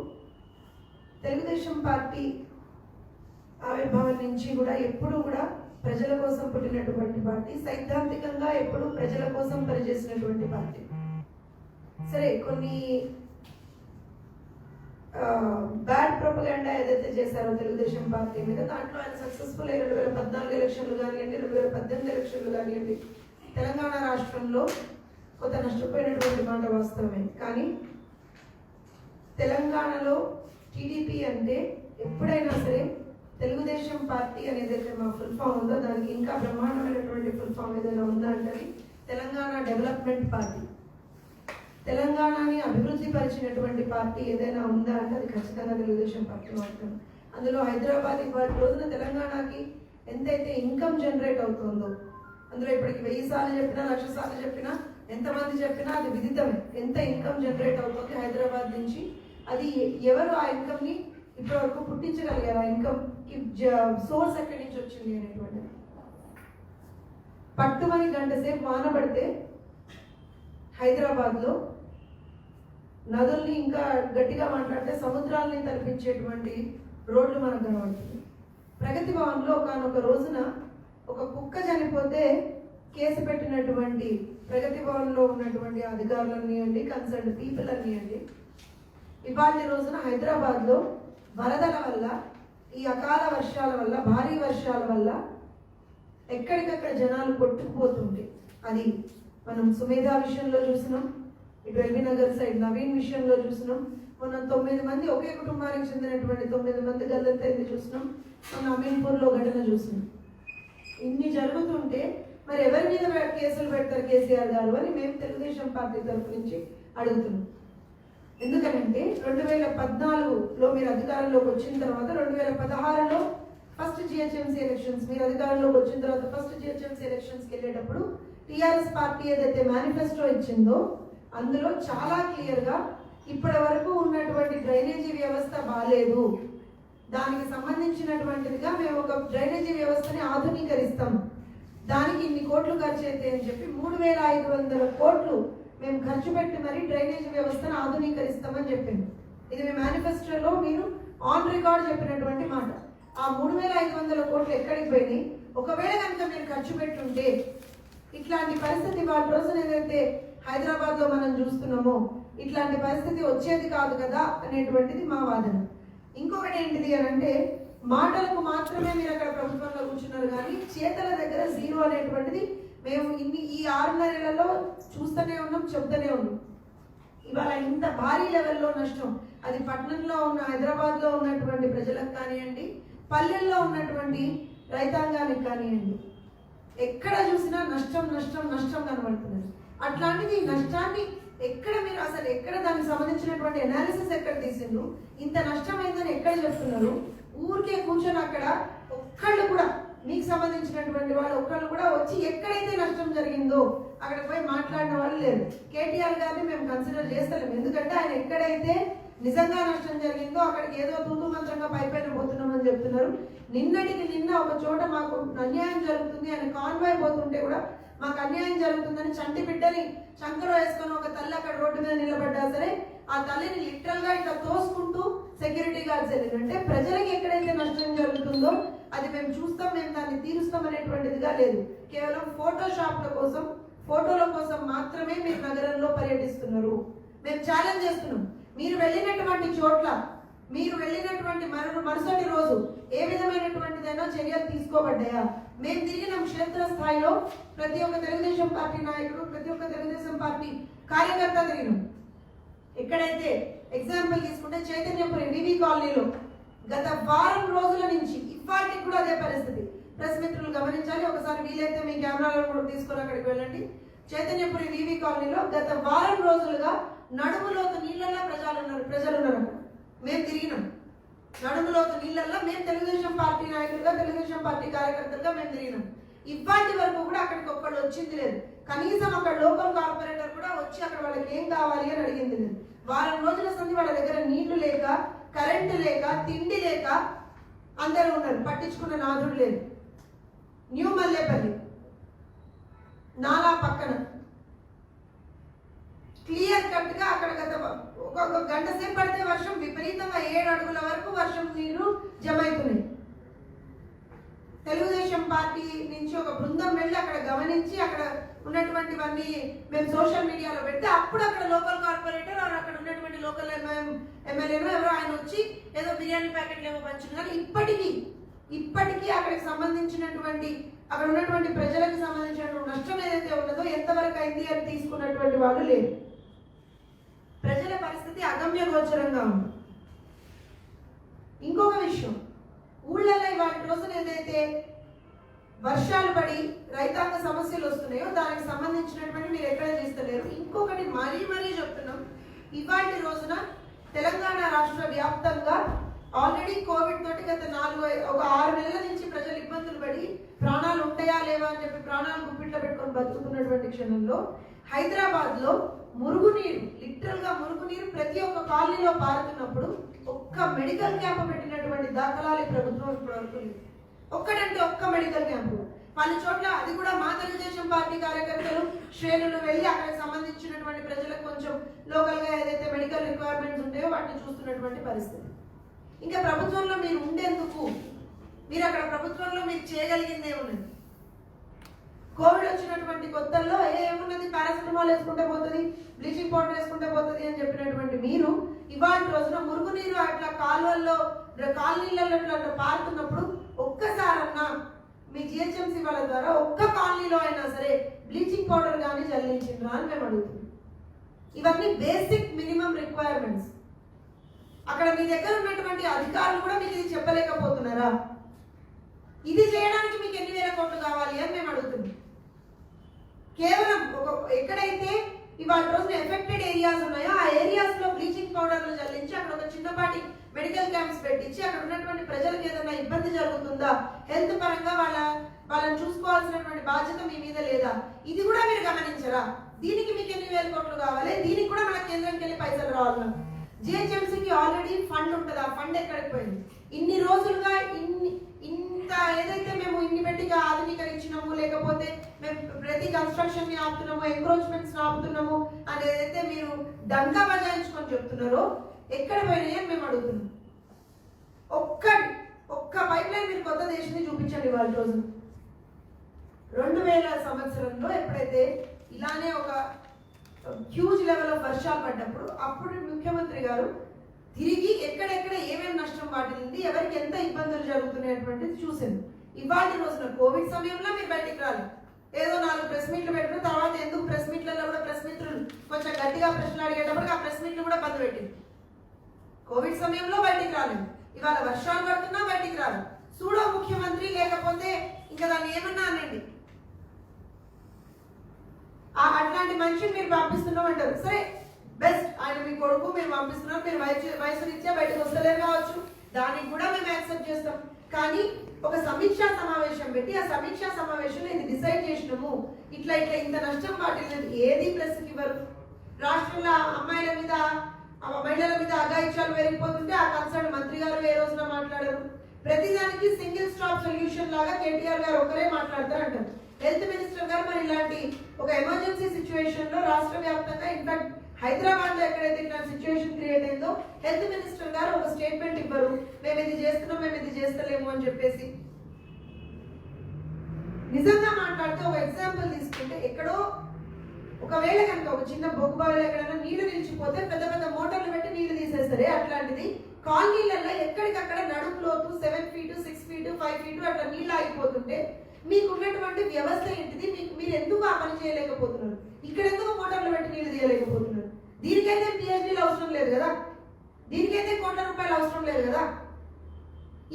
తెలుగుదేశం పార్టీ ఆవిర్భావం నుంచి కూడా ఎప్పుడూ కూడా ప్రజల కోసం పుట్టినటువంటి పార్టీ, సైద్ధాంతికంగా ఎప్పుడూ ప్రజల కోసం పనిచేసినటువంటి పార్టీ. సరే, కొన్ని బ్యాడ్ ప్రొపగాండా ఏదైతే చేశారో తెలుగుదేశం పార్టీ మీద, దాంట్లో ఆయన సక్సెస్ఫుల్ 2014 ఎలక్షన్లు కానివ్వండి, 2018 ఎలక్షన్లు కానివ్వండి, తెలంగాణ రాష్ట్రంలో కొంత నష్టపోయినటువంటి మాట వాస్తవమే. కానీ తెలంగాణలో టీడీపీ అంటే ఎప్పుడైనా సరే తెలుగుదేశం పార్టీ అనేది మా ఫుల్ ఫామ్ ఉందో దానికి ఇంకా బ్రహ్మాండమైనటువంటి ఫుల్ ఫామ్ ఏదైనా ఉందా అంటే తెలంగాణ డెవలప్మెంట్ పార్టీ. తెలంగాణని అభివృద్ధి పరిచినటువంటి పార్టీ ఏదైనా ఉందా అంటే అది ఖచ్చితంగా తెలుగుదేశం పార్టీ మాత్రం. అందులో హైదరాబాద్ ఇవాళ రోజున తెలంగాణకి ఎంతైతే ఇన్కమ్ జనరేట్ అవుతుందో, అందులో ఇప్పటికి 1000 సార్లు చెప్పినా, 1,00,000 సార్లు చెప్పినా, ఎంతమంది చెప్పినా అది విదితమే. ఎంత ఇన్కమ్ జనరేట్ అవుతుంది హైదరాబాద్ నుంచి, అది ఎవరు ఆ ఇన్కమ్ని ఇప్పటి వరకు పుట్టించగలిగారు, ఆ ఇన్కమ్ సోర్స్ ఎక్కడి నుంచి వచ్చింది అనేటువంటి. పట్టుమని గంట సేపు వాన పడితే హైదరాబాద్లో నదుల్ని, ఇంకా గట్టిగా మాట్లాడితే సముద్రాలని తలపించేటువంటి రోడ్లు మనకు కనబడుతుంది. ప్రగతి భవన్లో ఒకనొక రోజున ఒక కుక్క చనిపోతే కేసు పెట్టినటువంటి ప్రగతి భవన్లో ఉన్నటువంటి అధికారులనియండి, కన్సర్న్ పీపుల్ అనియండి, ఇవాళ రోజున హైదరాబాద్లో వరదల వల్ల, ఈ అకాల వర్షాల వల్ల, భారీ వర్షాల వల్ల ఎక్కడికక్కడ జనాలు కొట్టుకుపోతుంటే, అది మనం సుమేధా విషయంలో చూసినాం, ఇటు ఎల్బీ నగర్ సైడ్ నవీన్ విషయంలో చూసినాం, మనం 9 మంది ఒకే కుటుంబానికి చెందినటువంటి 9 మంది గల్లంతైంది చూసినాం, మన అమీన్పూర్లో ఘటన చూసినాం. ఇన్ని జరుగుతుంటే మరి ఎవరి మీద కేసులు పెడతారు కేసీఆర్ గారు అని మేము తెలుగుదేశం పార్టీ తరఫు నుంచి అడుగుతున్నాం. ఎందుకనంటే 2014లో మీరు అధికారంలోకి వచ్చిన తర్వాత 2016లో ఫస్ట్ జిహెచ్ఎంసీ ఎలక్షన్స్, మీరు అధికారంలోకి వచ్చిన తర్వాత ఫస్ట్ జిహెచ్ఎంసీ ఎలక్షన్స్కి వెళ్ళేటప్పుడు టీఆర్ఎస్ పార్టీ ఏదైతే మేనిఫెస్టో ఇచ్చిందో అందులో చాలా క్లియర్గా ఇప్పటి వరకు ఉన్నటువంటి డ్రైనేజీ వ్యవస్థ బాలేదు, దానికి సంబంధించినటువంటిదిగా మేము ఒక డ్రైనేజీ వ్యవస్థని ఆధునీకరిస్తాం, దానికి ఇన్ని కోట్లు ఖర్చు అయితే అని చెప్పి 3,500 కోట్లు మేము ఖర్చు పెట్టి మరి డ్రైనేజీ వ్యవస్థను ఆధునీకరిస్తామని చెప్పింది. ఇది మీ మేనిఫెస్టోలో మీరు ఆన్ రికార్డ్ చెప్పినటువంటి మాట. ఆ 3,500 కోట్లు ఎక్కడికి పోయినాయి? ఒకవేళ కనుక మీరు ఖర్చు పెట్టుంటే ఇట్లాంటి పరిస్థితి వాళ్ళ రోజున ఏదైతే హైదరాబాద్లో మనం చూస్తున్నామో ఇట్లాంటి పరిస్థితి వచ్చేది కాదు కదా అనేటువంటిది మా వాదన. ఇంకొకటి ఏంటిది అని అంటే, మాటలకు మాత్రమే మీరు అక్కడ ప్రభుత్వంలో కూర్చున్నారు కానీ చేతల దగ్గర జీరో అనేటువంటిది మేము ఈ 6.5 నెలల్లో చూస్తూనే ఉన్నాం, చెప్తూనే ఉన్నాం. ఇవాళ ఇంత భారీ లెవెల్లో నష్టం అది పట్టణంలో ఉన్న హైదరాబాద్లో ఉన్నటువంటి ప్రజలకు కానివ్వండి, పల్లెల్లో ఉన్నటువంటి రైతాంగానికి కానివ్వండి, ఎక్కడ చూసినా నష్టం నష్టం నష్టం కనబడుతున్నది. అట్లాంటిది నష్టాన్ని ఎక్కడ మీరు అసలు ఎక్కడ దానికి సంబంధించినటువంటి అనాలిసిస్ ఎక్కడ తీసిండ్రు? ఇంత నష్టమైందని ఎక్కడ చెప్తున్నారు? ఊరికే కూర్చొని అక్కడ ఒక్కళ్ళు కూడా మీకు సంబంధించినటువంటి వాళ్ళు ఒక్కళ్ళు కూడా వచ్చి ఎక్కడైతే నష్టం జరిగిందో అక్కడ పోయి మాట్లాడిన వాళ్ళు లేరు. కేటీఆర్ గారిని మేము కన్సిడర్ చేస్తలేము, ఎందుకంటే ఆయన ఎక్కడైతే నిజంగా నష్టం జరిగిందో అక్కడికి ఏదో తూతు మంత్రంగా పైపైన పోతున్నామని చెప్తున్నారు. నిన్నటికి నిన్న ఒక చోట మాకు అన్యాయం జరుగుతుంది అని కాన్వాయ్ పోతుంటే కూడా మాకు అన్యాయం జరుగుతుందని చంటి బిడ్డని చంకలో వేసుకొని ఒక తల్లి అక్కడ రోడ్డు మీద నిలబడ్డా సరే ఆ తల్లిని లిటరల్ గా ఇట్లా తోసుకుంటూ సెక్యూరిటీ గార్డ్స్ వెళ్ళిందంటే ప్రజలకు ఎక్కడైతే నష్టం జరుగుతుందో అది మేము చూస్తాం, మేము దాన్ని తీరుస్తాం అనేటువంటిదిగా లేదు. కేవలం ఫోటోషాప్ల కోసం, ఫోటోల కోసం మాత్రమే మీరు నగరంలో పర్యటిస్తున్నారు. మేము ఛాలెంజ్ చేస్తున్నాం, మీరు వెళ్ళినటువంటి చోట్ల, మీరు వెళ్ళినటువంటి మరుసటి రోజు ఏ విధమైనటువంటిదైనా చర్యలు తీసుకోబడ్డాయా? మేము తిరిగిన క్షేత్ర స్థాయిలో ప్రతి ఒక్క తెలుగుదేశం పార్టీ నాయకుడు, ప్రతి ఒక్క తెలుగుదేశం పార్టీ కార్యకర్త తిరిగినాం. ఎక్కడైతే ఎగ్జాంపుల్ తీసుకుంటే చైతన్యపురి వివి కాలనీలో గత వారం రోజుల నుంచి ఇప్పటికి కూడా అదే పరిస్థితి. ప్రెస్ మిత్రులు గమనించాలి, ఒకసారి వీలైతే మీ కెమెరాలను కూడా తీసుకొని అక్కడికి వెళ్ళండి. చైతన్యపురి వివి కాలనీలో గత వారం రోజులుగా నడుములోతు నీళ్ళల్లో ప్రజలు ఉన్నారు. మేము తిరిగినాం నడుములోతు నీళ్ళల్లో, మేము తెలుగుదేశం పార్టీ నాయకులుగా, తెలుగుదేశం పార్టీ కార్యకర్తలుగా మేము తిరిగినాం. ఇప్పటి వరకు కూడా అక్కడికి ఒక్కళ్ళు వచ్చింది లేదు. కనీసం అక్కడ లోకల్ కార్పొరేటర్ కూడా వచ్చి అక్కడ వాళ్ళకి ఏం కావాలి అని అడిగింది లేదు. వారం రోజుల సంది వాళ్ళ దగ్గర నీళ్లు లేక, కరెంటు లేక, తిండి లేక అందరూ ఉన్నారు. పట్టించుకున్న నాదుడు లేదు. న్యూ మల్లేపల్లి నాలా పక్కన క్లియర్ కట్ గా అక్కడ గత ఒక గంట సేపు పడితే వర్షం విపరీతంగా 7 అడుగుల వరకు వర్షం నీరు జమ అవుతున్నాయి. తెలుగుదేశం పార్టీ నుంచి ఒక బృందం వెళ్ళి అక్కడ గమనించి అక్కడ ఉన్నటువంటివన్నీ మేము సోషల్ మీడియాలో పెడితే అప్పుడు అక్కడ లోకల్ కార్పొరేటర్ అక్కడ ఉన్నటువంటి లోకల్ ఎమ్మెల్యేను ఎవరో ఆయన వచ్చి ఏదో బిర్యానీ ప్యాకెట్లు ఏమో పంచుతున్నారు. ఇప్పటికీ అక్కడికి సంబంధించినటువంటి అక్కడ ఉన్నటువంటి ప్రజలకు సంబంధించినటువంటి నష్టం ఏదైతే ఉన్నదో ఎంతవరకు అయింది అని తీసుకున్నటువంటి వాళ్ళు లేరు. ప్రజల పరిస్థితి అగమ్య గోచరంగా ఉంది. ఇంకొక విషయం, ఊళ్ళల్లో వాటి రోజున ఏదైతే వర్షాలు పడి రైతాంగ సమస్యలు వస్తున్నాయో దానికి సంబంధించినటువంటి మీరు ఎక్కడ చేస్తలేరు. ఇంకొకటి మరీ చెప్తున్నాం, ఇవాటి రోజున తెలంగాణ రాష్ట్ర వ్యాప్తంగా ఆల్రెడీ కోవిడ్ తోటి గత 6 నెలల నుంచి ప్రజలు ఇబ్బందులు పడి ప్రాణాలు ఉంటాయా లేవా అని చెప్పి ప్రాణాలు గుప్పిట్లో పెట్టుకొని బతుకుతున్నటువంటి క్షణంలో హైదరాబాద్ లో మురుగునీరు, లిటరల్ గా మురుగునీరు ప్రతి ఒక్క కాలనీలో పారుతున్నప్పుడు ఒక్క మెడికల్ క్యాంప్ పెట్టినటువంటి దాఖలాలు ప్రభుత్వం ఇప్పటివరకు లేదు. ఒక్కడంటే ఒక్క మెడికల్ క్యాంపు. పలు చోట్ల అది కూడా మా తెలుగుదేశం పార్టీ కార్యకర్తలు శ్రేణులు వెళ్ళి అక్కడికి సంబంధించినటువంటి ప్రజలకు కొంచెం లోకల్ గా ఏదైతే మెడికల్ రిక్వైర్మెంట్స్ ఉంటాయో వాటిని చూస్తున్నటువంటి పరిస్థితి. ఇంకా ప్రభుత్వంలో మీరు ఉండేందుకు, మీరు అక్కడ ప్రభుత్వంలో మీరు చేయగలిగింది ఏమున్నది? కోవిడ్ వచ్చినటువంటి కొత్తల్లో ఏమున్నది, పారాసిటమాల్ వేసుకుంటే పోతుంది, బ్లీచింగ్ పౌడర్ వేసుకుంటే పోతుంది అని చెప్పినటువంటి మీరు ఇవాళ రోజున మురుగునీరు అట్లా కాలువల్లో కాలనీలలో అట్లా పారుతున్నప్పుడు ఒక్కసారన్నా మీ జిహెచ్ఎంసీ వాళ్ళ ద్వారా ఒక్క కాలనీలో అయినా సరే బ్లీచింగ్ పౌడర్ కానీ చల్లించిండ్రా అని మేము అడుగుతున్నాం. ఇవన్నీ బేసిక్ మినిమం రిక్వైర్మెంట్స్. అక్కడ మీ దగ్గర ఉన్నటువంటి అధికారులు కూడా మీకు ఇది చెప్పలేకపోతున్నారా? ఇది చేయడానికి మీకు ఎన్ని వేల కోట్లు కావాలి అని మేము అడుగుతున్నాం. కేవలం ఎక్కడైతే ఇవాళ రోజున ఎఫెక్టెడ్ ఏరియాస్ ఉన్నాయో ఆ ఏరియాస్ లో బ్లీచింగ్ పౌడర్లు చల్లించి అక్కడ ఒక చిన్నపాటి మెడికల్ క్యాంప్స్ పెట్టించి అక్కడ ఉన్నటువంటి ప్రజలకు ఏదైనా ఇబ్బంది జరుగుతుందా, హెల్త్ పరంగా వాళ్ళని చూసుకోవాల్సినటువంటి బాధ్యత మీ మీద లేదా, ఇది కూడా మీరు గమనించరా? దీనికి మీకు ఎన్ని వేల కోట్లు కావాలి, దీనికి కూడా మన కేంద్రంకి వెళ్ళి పైసలు రావాలి. జిహెచ్ఎంసీకి ఆల్రెడీ ఫండ్ ఉంటుంది, ఆ ఫండ్ ఎక్కడికి పోయింది? ఇన్ని రోజులుగా ఇంత ఏదైతే మేము ఇన్ని పెట్టిగా ఆధునీకరించినాము, లేకపోతే మేము ప్రతి కన్స్ట్రక్షన్ ని ఆపుతున్నాము, ఎంక్రోచ్మెంట్స్ ఆపుతున్నాము అని ఏదైతే మీరు డంకా బజాయించుకొని చెప్తున్నారో ఎక్కడ పోయినాయి అని మేము అడుగుతున్నాం. ఒక్క పైప్ లైన్ మీరు కొత్త దేశాన్ని చూపించండి. వాళ్ళ రోజు 2000 సంవత్సరంలో ఎప్పుడైతే ఇలానే ఒక హ్యూజ్ లెవెల్ ఆఫ్ వర్షాలు పడ్డప్పుడు అప్పుడు ముఖ్యమంత్రి గారు తిరిగి ఎక్కడెక్కడ ఏమేమి నష్టం వాటిల్లింది, ఎవరికి ఎంత ఇబ్బందులు జరుగుతున్నాయటువంటిది చూసింది. ఇవాళ రోజున కోవిడ్ సమయంలో మీరు బయటికి రాలి, ఏదో 4 ప్రెస్ మీట్లు పెట్టిన తర్వాత ఎందుకు ప్రెస్ మీట్లలో కూడా ప్రెస్ మిత్రులు కొంచెం గట్టిగా ప్రశ్నలు అడిగేటప్పటికి ఆ ప్రెస్ మీట్లు కూడా బంద్ పెట్టింది. కోవిడ్ సమయంలో బయటికి రాలేదు, ఇవాళ వర్షాలు పడుతున్నా బయటికి రాదు. సూడో ముఖ్యమంత్రి లేకపోతే ఇంకా దాన్ని ఏమన్నా అనండి, అట్లాంటి మనిషిని మీరు పంపిస్తున్నాం అంటారు. సరే బెస్ట్, ఆయన మీ కొడుకు, మీరు పంపిస్తున్నారు, మీరు వయసు రీత్యా బయటకు వస్తలేరు కావచ్చు, దానికి కూడా మేము యాక్సెప్ట్ చేస్తాం. కానీ ఒక సమీక్షా సమావేశం పెట్టి ఆ సమీక్షా సమావేశంలో ఇది డిసైడ్ చేసినాము, ఇట్లా ఇంత నష్టం వాటిల్లేదు, ఏది ప్రెస్కి ఇవ్వరు. రాష్ట్రంలో అమ్మాయిల మీద మహిళల మీద అఘాయిత్యాలు పెరిగిపోతుంటే ఆ కన్సర్న్ మంత్రి గారు ఏ రోజున మాట్లాడారు. ప్రతిదానికి సింగిల్ స్టాప్ సొల్యూషన్ లాగా కేటీఆర్ గారు ఒకరే మాట్లాడతారు అంటారు. హెల్త్ మినిస్టర్ గారు మరి ఇలాంటి ఒక ఎమర్జెన్సీ సిచ్యువేషన్ లో రాష్ట్ర వ్యాప్తంగా ఇన్ఫాక్ట్ హైదరాబాద్ లో ఎక్కడైతే ఇట్లాంటి సిచ్యువేషన్ క్రియేట్ అయిందో హెల్త్ మినిస్టర్ గారు ఒక స్టేట్మెంట్ ఇవ్వరు, మేము ఇది చేస్తున్నాం, మేము ఇది చేస్తలేము అని చెప్పేసి. నిజంగా మాట్లాడితే ఒక ఎగ్జాంపుల్ తీసుకుంటే, ఎక్కడో ఒకవేళ కనుక ఒక చిన్న బొగ్గు బావిలో ఎక్కడైనా నీళ్లు నిలిచిపోతే పెద్ద పెద్ద మోటార్లు పెట్టి నీళ్లు తీసేస్తారే, అట్లాంటిది కాలనీలలో ఎక్కడికక్కడ నడుపు లోతు 7 feet 6 feet 5 feet అట్లా నీళ్లు ఆగిపోతుంటే మీకు ఉన్నటువంటి వ్యవస్థ ఏంటిది? మీరు ఎందుకు ఆ పని చేయలేకపోతున్నారు? ఇక్కడ ఎందుకు మోటార్లు పెట్టి నీళ్లు తీయలేకపోతున్నారు? దీనికైతే పిహెచ్డీలు అవసరం లేదు కదా, దీనికైతే కోట్ల రూపాయలు అవసరం లేదు కదా.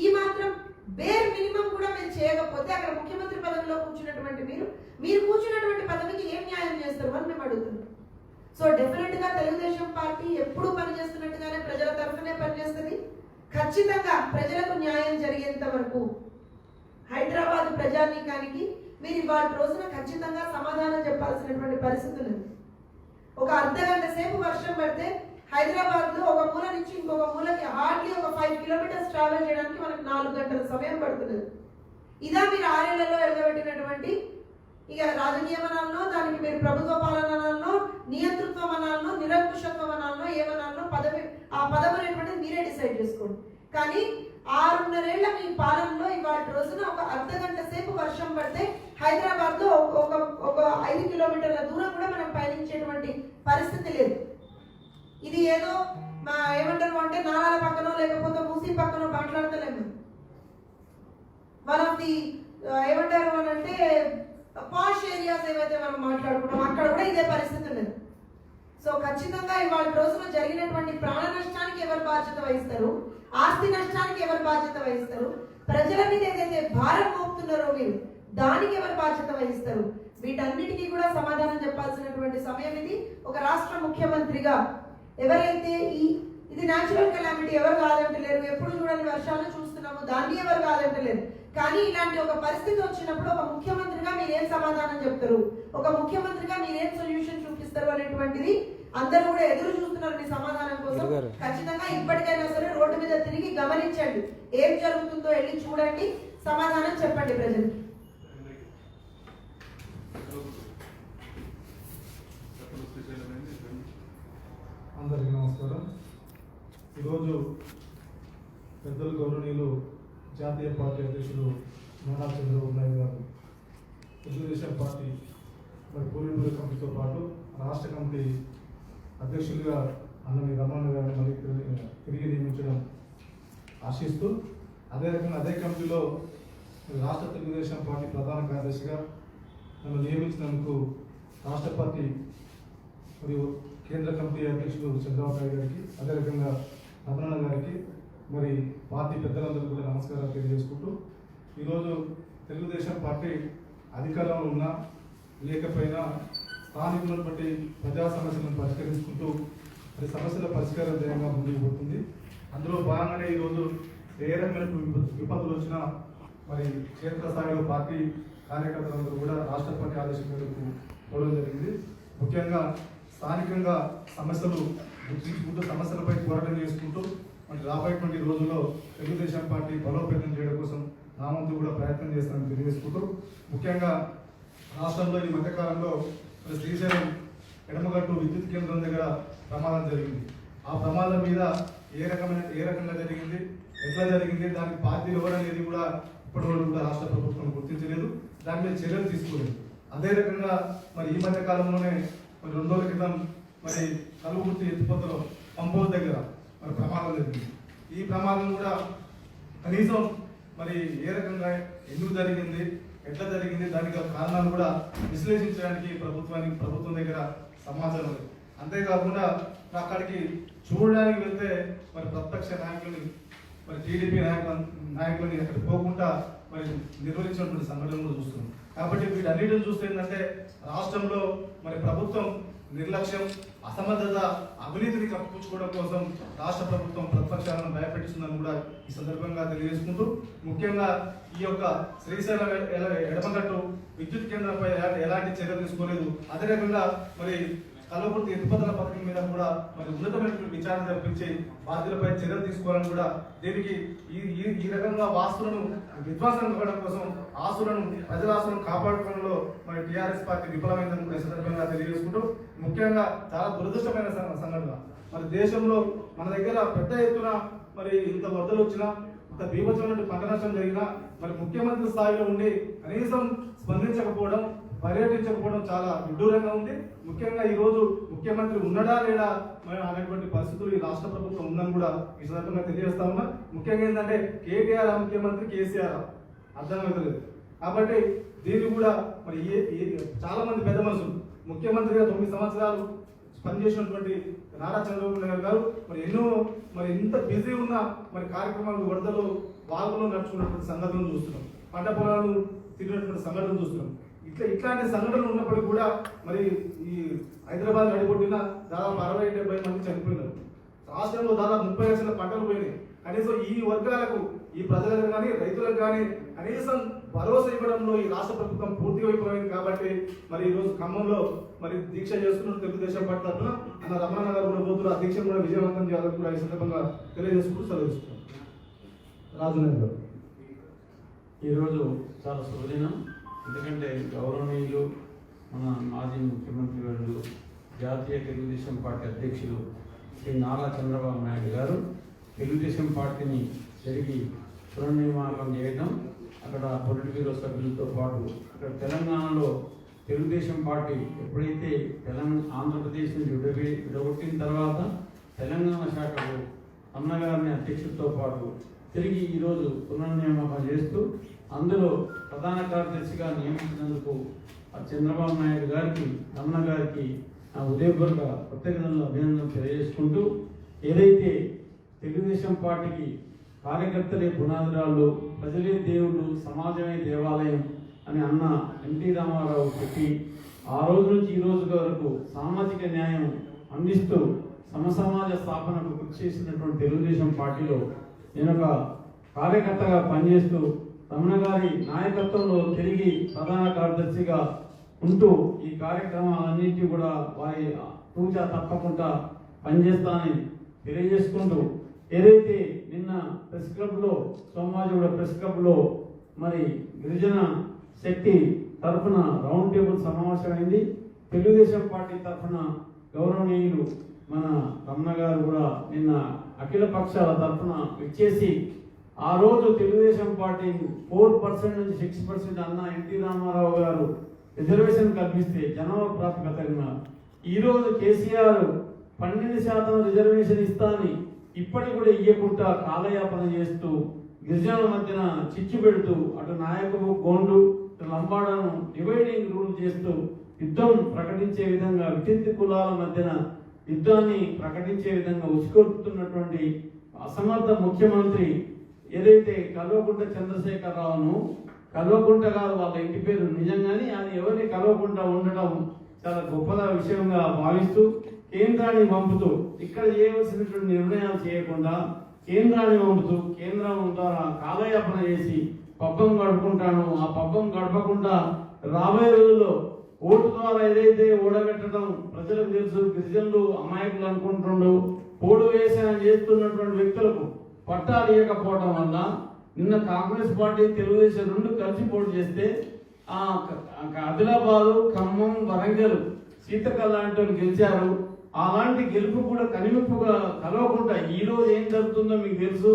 ఈ మాత్రం బేర్ మినిమం కూడా మీరు చేయకపోతే అక్కడ ముఖ్యమంత్రి పదవిలో కూర్చున్నటువంటి మీరు కూర్చున్నటువంటి పదవికి ఏం న్యాయం చేస్తారు అని మేము అడుగుతున్నాం. సో డెఫినెట్ గా తెలుగుదేశం పార్టీ ఎప్పుడు పనిచేస్తున్నట్టుగానే ప్రజల తరఫునే పనిచేస్తుంది. ఖచ్చితంగా ప్రజలకు న్యాయం జరిగేంత వరకు హైదరాబాద్ ప్రజానీకానికి మీరు ఇవాళ రోజున ఖచ్చితంగా సమాధానం చెప్పాల్సినటువంటి పరిస్థితి ఉంది. ఒక అర్ధగంట సేపు వర్షం పడితే హైదరాబాద్ లో ఒక మూల నుంచి ఇంకొక మూలకి హార్డ్లీ ఒక 5 kilometers ట్రావెల్ చేయడానికి మనకు 4 గంటల సమయం పడుతుంది. ఇదా మీరు 6 ఏళ్లలో ఎదగబెట్టినటువంటి ఇక రాజకీయ వనాలను, దానికి మీరు ప్రభుత్వ పాలనలో నియంతృత్వ వనాలను, నిరంకుశత్వ వనాలను, ఏమనాలను ఆ పదవి అనేటువంటిది మీరే డిసైడ్ చేసుకోండి. కానీ 6.5 ఏళ్ల మీ పాలనలో ఇవాళ రోజున ఒక అర్ధగంట సేపు వర్షం పడితే హైదరాబాద్ లో ఒక 5 kilometerల దూరం కూడా మనం పయనించేటువంటి పరిస్థితి లేదు. ఇది ఏదో ఏమంటారు అంటే నాలాల పక్కనో లేకపోతే మూసి పక్కనో మాట్లాడతలేము. వన్ ఆఫ్ ది ఏమంటారు అని అంటే పాష్ ఏరియాస్ ఏవైతే మనం మాట్లాడుకుంటాం అక్కడ కూడా ఇదే పరిస్థితి ఉండదు. సో ఖచ్చితంగా ఇవాళ రోజున జరిగినటువంటి ప్రాణ నష్టానికి ఎవరు బాధ్యత వహిస్తారు, ఆస్తి నష్టానికి ఎవరు బాధ్యత వహిస్తారు, ప్రజల మీద ఏదైతే భారం మోపుతున్నారో మీరు దానికి ఎవరు బాధ్యత వహిస్తారు, వీటన్నిటికీ కూడా సమాధానం చెప్పాల్సినటువంటి సమయం ఇది. ఒక రాష్ట్ర ముఖ్యమంత్రిగా ఎవరైతే ఇది న్యాచురల్ కెలామిటీ ఎవరు కాదంటలేరు, ఎప్పుడు చూడని వర్షాలు చూస్తున్నాము, దాన్ని ఎవరు కాదంటలేరు. కానీ ఇలాంటి ఒక పరిస్థితి వచ్చినప్పుడు ఒక ముఖ్యమంత్రిగా మీరేం సమాధానం చెప్తారు, ఒక ముఖ్యమంత్రిగా మీరేం సొల్యూషన్ చూపిస్తారు అనేటువంటిది అందరూ కూడా ఎదురు చూస్తున్నారు మీ సమాధానం కోసం. ఖచ్చితంగా ఇప్పటికైనా సరే రోడ్డు మీద తిరిగి గమనించండి, ఏం జరుగుతుందో వెళ్ళి చూడండి, సమాధానం చెప్పండి ప్రజలకి. అందరికీ నమస్కారం. ఈరోజు పెద్దలు గౌరవనీయులు జాతీయ పార్టీ అధ్యక్షులు నారా చంద్రబాబు నాయుడు గారు తెలుగుదేశం పార్టీ మరి పూర్వీకుల కమిటీతో పాటు రాష్ట్ర కమిటీ అధ్యక్షులుగా అన్నని రమణ గారిని మళ్ళీ తిరిగి నియమించడం ఆశిస్తూ, అదే రకంగా అదే కమిటీలో రాష్ట్ర తెలుగుదేశం పార్టీ ప్రధాన కార్యదర్శిగా నన్ను నియమించినందుకు రాష్ట్ర పార్టీ మరియు కేంద్ర కమిటీ అధ్యక్షులు చంద్రబాబు నాయుడు గారికి, అదే రకంగా రమణ గారికి, మరి పార్టీ పెద్దలందరూ కూడా నమస్కారాలు తెలియజేసుకుంటూ, ఈరోజు తెలుగుదేశం పార్టీ అధికారంలో ఉన్నా లేకపోయినా స్థానికులను ప్రజా సమస్యలను పరిష్కరించుకుంటూ మరి సమస్యల పరిష్కారం ధ్యేయంగా ముందుకు పోతుంది. అందులో భాగంగానే ఈరోజు ఏ రకమైన విపత్తులు వచ్చినా మరి క్షేత్రస్థాయిలో పార్టీ కార్యకర్తలందరూ కూడా రాష్ట్ర పార్టీ ఆదేశం మేరకు పోవడం జరిగింది. ముఖ్యంగా స్థానికంగా సమస్యలు గుర్తించుకుంటూ సమస్యలపై పోరాటం చేసుకుంటూ మరి రాబోయేటువంటి రోజుల్లో తెలుగుదేశం పార్టీ బలోపేతం చేయడం కోసం నా వంతు కూడా ప్రయత్నం చేస్తానని తెలియజేసుకుంటూ ముఖ్యంగా రాష్ట్రంలో ఈ మధ్యకాలంలో మరి శ్రీశైలం ఎడమగట్టు విద్యుత్ కేంద్రం దగ్గర ప్రమాదం జరిగింది. ఆ ప్రమాదం మీద ఏ రకంగా జరిగింది, ఎట్లా జరిగింది, దానికి బాధ్యులు ఎవరనేది కూడా ఇప్పటివరకు కూడా రాష్ట్ర ప్రభుత్వం గుర్తించలేదు, దాని మీద చర్యలు తీసుకోలేదు. అదే రకంగా మరి ఈ మధ్య కాలంలోనే మరి 2 రోజుల క్రితం మరి కలుగుర్తి ఎత్తిపోతలో పంపోల్ దగ్గర మరి ప్రమాదం జరిగింది. ఈ ప్రమాదం కూడా కనీసం మరి ఏ రకంగా ఎందుకు జరిగింది, ఎట్లా జరిగింది, దానికి కారణాలు కూడా విశ్లేషించడానికి ప్రభుత్వం దగ్గర సమాచారం లేదు. అంతేకాకుండా అక్కడికి చూడడానికి వెళ్తే మరి ప్రత్యక్ష నాయకులని మరి టీడీపీ నాయకులని అక్కడ పోకుండా మరి నిర్వహించినటువంటి సంఘటనలు కూడా చూస్తున్నాం. కాబట్టి వీటన్నిటిని చూస్తే ఏంటంటే రాష్ట్రంలో మరి ప్రభుత్వం నిర్లక్ష్యం, అసమర్థత, అవినీతిని కప్పించుకోవడం కోసం రాష్ట్ర ప్రభుత్వం ప్రతిపక్షాలను భయపెట్టిస్తుందని కూడా ఈ సందర్భంగా తెలియజేసుకుంటూ ముఖ్యంగా ఈ యొక్క శ్రీశైలం ఎడమగట్టు విద్యుత్ కేంద్రంపై ఎలాంటి చర్యలు తీసుకోలేదు. అదే రకంగా మరి కల్వకుర్తి ఎత్తిపోతల పథకం మీద కూడా మరి ఉన్నతమైనటువంటి విచారణ జరిపించి బాధ్యులపై చర్యలు తీసుకోవాలని కూడా దీనికి ఈ రకంగా వాస్తులను విధ్వంసం కావడం కోసం ప్రజల ఆస్తులను కాపాడుకోవడంలో మరి టీఆర్ఎస్ పార్టీ విఫలమైందని కూడా ఈ సందర్భంగా తెలియజేసుకుంటూ ముఖ్యంగా చాలా దురదృష్టమైన సంఘటన మరి దేశంలో మన దగ్గర పెద్ద ఎత్తున మరి ఇంత వరదలు వచ్చినా ఇంత బీభత్సమైనటువంటి పంట నష్టం జరిగినా మరి ముఖ్యమంత్రి స్థాయిలో ఉండి కనీసం స్పందించకపోవడం, పర్యటించకపోవడం చాలా విడ్డూరంగా ఉంది. ముఖ్యంగా ఈ రోజు ముఖ్యమంత్రి ఉన్నడా లేడా అనేటువంటి పరిస్థితులు ఈ రాష్ట్ర ప్రభుత్వం ఉందని కూడా ఈ సందర్భంగా తెలియజేస్తా ఉన్నా. ముఖ్యంగా ఏంటంటే కేటీఆర్ ముఖ్యమంత్రి, కేసీఆర్ అర్థమవుతలేదు. కాబట్టి దీన్ని కూడా మరి చాలా మంది పెద్ద మనుషులు ముఖ్యమంత్రిగా 9 సంవత్సరాలు పనిచేసినటువంటి నారా చంద్రబాబు నాయుడు గారు మరి ఇంత బిజీ ఉన్న మరి కార్యక్రమాలు వరదలు వాగులో నడుచుకున్నటువంటి సంఘటనలు చూస్తున్నాం, పంట పొలాలు తిరిగినటువంటి సంఘటనలు చూస్తున్నాం. ఇట్లాంటి సంఘటనలు ఉన్నప్పటికీ కూడా మరి ఈ హైదరాబాద్ నడిపొట్టిన దాదాపు 60-70 మంది చనిపోయినారు. రాష్ట్రంలో దాదాపు 30 లక్షల పంటలు పోయినాయి. కనీసం ఈ వర్గాలకు, ఈ ప్రజలకు కానీ రైతులకు కానీ కనీసం భరోసా ఇవ్వడంలో ఈ రాష్ట్ర ప్రభుత్వం పూర్తిగా అయిపోయింది. కాబట్టి మరి ఈ రోజు ఖమ్మంలో మరి దీక్ష చేస్తున్న తెలుగుదేశం పార్టీ తరఫున అన్న రమణ గారు కూడా పోతున్నారు. ఆ దీక్షను కూడా విజయవంతం చేయాలని కూడా ఈ సందర్భంగా తెలియజేసుకుంటూ సెలవుస్తున్నాం. రాజునాథ్ గారు, ఈరోజు చాలా శుభదినం. ఎందుకంటే గౌరవనీయులు మన మాజీ ముఖ్యమంత్రి వర్యులు జాతీయ తెలుగుదేశం పార్టీ అధ్యక్షులు శ్రీ నారా చంద్రబాబు నాయుడు గారు తెలుగుదేశం పార్టీని తిరిగి పునర్నిర్మాణం చేయడం, అక్కడ పొలిట్ బ్యూరో సభ్యులతో పాటు అక్కడ తెలంగాణలో తెలుగుదేశం పార్టీ ఎప్పుడైతే ఆంధ్రప్రదేశ్ నుంచి విడగొట్టిన తర్వాత తెలంగాణ శాఖకు అన్నగారిని అధ్యక్షులతో పాటు తిరిగి ఈరోజు పునర్నియామకం చేస్తూ అందులో ప్రధాన కార్యదర్శిగా నియమించినందుకు చంద్రబాబు నాయుడు గారికి, రమణ గారికి నా ఉదయపూర్వక కృతజ్ఞతలు, అభినందనలు తెలియజేసుకుంటూ ఏదైతే తెలుగుదేశం పార్టీకి కార్యకర్తలే పునాదిరాళ్ళు, ప్రజలే దేవుళ్ళు, సమాజమే దేవాలయం అని అన్న ఎన్టీ రామారావు చెప్పి ఆ రోజు నుంచి ఈ రోజు వరకు సామాజిక న్యాయం అందిస్తూ సమసమాజ స్థాపనకు కృషి చేసినటువంటి తెలుగుదేశం పార్టీలో నేను ఒక కార్యకర్తగా పనిచేస్తూ రమణ గారి నాయకత్వంలో తిరిగి ప్రధాన కార్యదర్శిగా ఉంటూ ఈ కార్యక్రమాలన్నింటినీ కూడా వారి తూచా తప్పకుండా పనిచేస్తానని తెలియజేసుకుంటూ ఏదైతే నిన్న ప్రెస్ క్లబ్లో సోమాజిగూడ ప్రెస్ క్లబ్లో మరి గిరిజన శక్తి తరఫున రౌండ్ టేబుల్ సమావేశమైంది. తెలుగుదేశం పార్టీ తరఫున గౌరవనీయులు మన రమణ గారు కూడా నిన్న అఖిల పక్షాల తరఫున విచ్చేసి ఆ రోజు తెలుగుదేశం పార్టీ 4% నుంచి 6% అన్న ఎన్టీ రామారావు గారు రిజర్వేషన్ కల్పిస్తే జనాభా ప్రాతిపదికన ఈరోజు కేసీఆర్ 12% రిజర్వేషన్ ఇస్తానని ఇప్పటికి కూడా ఇయ్యకుండా కాలయాపన చేస్తూ గిరిజనుల మధ్యన చిచ్చు పెడుతూ అటు నాయకులు గోండు లంబాడను డివైడింగ్ రూల్ చేస్తూ యుద్ధం ప్రకటించే విధంగా వితంతి కులాల మధ్యన యుద్ధాన్ని ప్రకటించే విధంగా ఉసుకొల్పుతున్నటువంటి అసమర్థ ముఖ్యమంత్రి ఏదైతే కల్వకుంట చంద్రశేఖరరావును, కల్వకుంట గారు వాళ్ళ ఇంటి పేరు నిజంగానే అది ఎవరిని కల్వకుంట ఉండడం చాలా గొప్ప విషయంగా భావిస్తూ కేంద్రాన్ని పంపుతూ ఇక్కడ చేయవలసినటువంటి నిర్ణయాలు చేయకుండా కేంద్రాన్ని పంపుతూ కేంద్రం ద్వారా కాలయాపన చేసి పబ్బం గడుపుకుంటాను, ఆ పబ్బం గడపకుండా రాబోయే రోజుల్లో ఓటు ద్వారా ఏదైతే ఓడగట్టడం ప్రజలకు తెలుసు. గిరిజనులు అమాయకులు అనుకుంటుండు. పోడు వ్యవసాయం చేస్తున్నటువంటి వ్యక్తులకు పట్టాలు ఇవ్వకపోవడం వల్ల నిన్న కాంగ్రెస్ పార్టీ తెలుగుదేశం రెండు కలిసి పోటీ చేస్తే ఆదిలాబాదు, ఖమ్మం, వరంగల్, సీతకల్ లాంటి వాళ్ళు గెలిచారు. అలాంటి గెలుపు కూడా కనివిప్పుగా కలవకుండా ఈ రోజు ఏం జరుగుతుందో మీకు తెలుసు.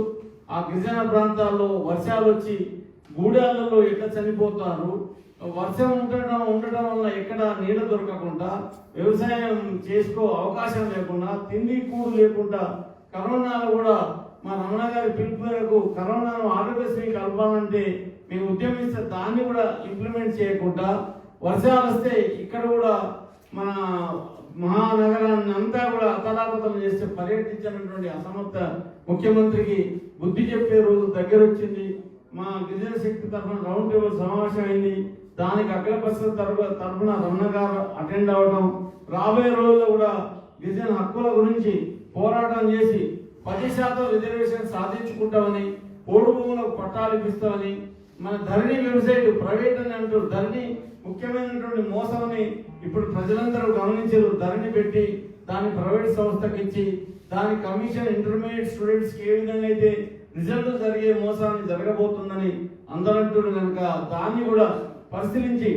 ఆ గిరిజన ప్రాంతాల్లో వర్షాలు వచ్చి గూడాలలో ఎట్లా చనిపోతారు. వర్షం ఉండటం వల్ల ఎక్కడ నీడ దొరకకుండా, వ్యవసాయం చేసుకో అవకాశం లేకుండా, తిండి కూడు లేకుండా, కరోనాలో కూడా మా రమణ గారి పిలుపు మేరకు కరోనాను ఆరోగ్యశ్రీ కలపాలంటే మేము ఉద్యమిస్తే దాన్ని కూడా ఇంప్లిమెంట్ చేయకుండా, వర్షాలు వస్తే ఇక్కడ కూడా మన మహానగరాన్ని అంతా కూడా అతలాకుతలం చేస్తే పర్యటించినటువంటి అసమర్థ ముఖ్యమంత్రికి బుద్ధి చెప్పే రోజు దగ్గర వచ్చింది. మా గిరిజన శక్తి తరఫున రౌండ్ టేబుల్ సమావేశం అయింది. దానికి అఖిల పరిషత్ తరఫున రమణ గారు అటెండ్ అవ్వడం, రాబోయే రోజుల్లో కూడా గిరిజన హక్కుల గురించి పోరాటం చేసి 10% రిజర్వేషన్ సాధించుకుంటామని, పోడు భూములకు పట్టాలు ఇప్పిస్తామని, మన ధరణి వెబ్సైట్ ప్రైవేట్ అని అంటారు. ధరణి ముఖ్యమైనటువంటి మోసమని ఇప్పుడు ప్రజలందరూ గమనించారు. ధరణి పెట్టి దాన్ని ప్రైవేట్ సంస్థకి ఇచ్చి దాని కమిషన్ ఇంటర్మీడియట్ స్టూడెంట్స్కి ఏ విధంగా అయితే రిజల్ట్ జరిగే మోసాన్ని జరగబోతుందని అందరూ అంటున్నారు. కనుక దాన్ని కూడా పరిశీలించి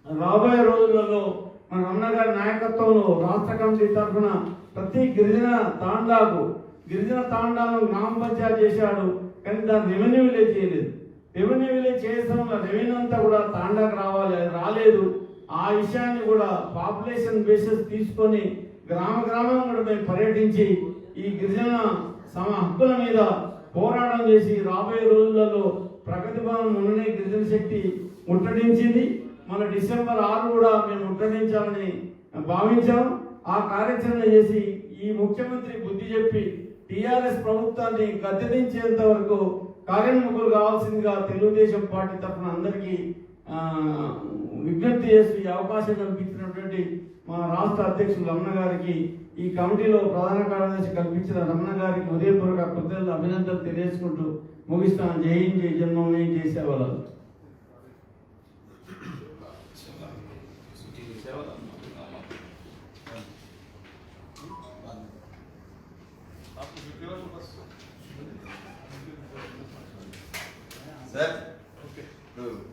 రాబోయే రోజులలో మన రమణ గారి నాయకత్వంలో రాష్ట్ర కమిటీ తరఫున ప్రతి గిరిజన తాండాలను గ్రామ పంచాయతీ చేశాడు. కానీ దాన్ని రెవెన్యూ విలేజ్ చేయలేదు. రెవెన్యూ విలేజ్ చేసిన రెవెన్యూ అంతా కూడా తాండాకు రావాలి, అది రాలేదు. ఆ విషయాన్ని కూడా పాపులేషన్ బేసిస్ తీసుకొని గ్రామం కూడా మేము పర్యటించి ఈ గిరిజన హక్కుల మీద పోరాటం చేసి రాబోయే రోజులలో ప్రగతి భవన్ మొన్ననే గిరిజన శక్తి ముట్టడించింది. మన డిసెంబర్ 6 కూడా మేము ముట్టడించాలని భావించాం. ఆ కార్యాచరణ చేసి ఈ ముఖ్యమంత్రి బుద్ధి చెప్పి టీఆర్ఎస్ ప్రభుత్వాన్ని గద్దెదించేంత వరకు కార్యోన్ముఖులు కావాల్సిందిగా తెలుగుదేశం పార్టీ తరఫున అందరికీ విజ్ఞప్తి చేస్తూ ఈ అవకాశం కల్పించినటువంటి మా రాష్ట్ర అధ్యక్షులు రమణ గారికి, ఈ కమిటీలో ప్రధాన కార్యదర్శి కల్పించిన రమణ గారికి హృదయపూర్వక కృతజ్ఞతలు అభినందనలు తెలియజేసుకుంటూ ముగిస్తాను. జై హింద్, జై జన్మభూమి, జై సేవలు. सर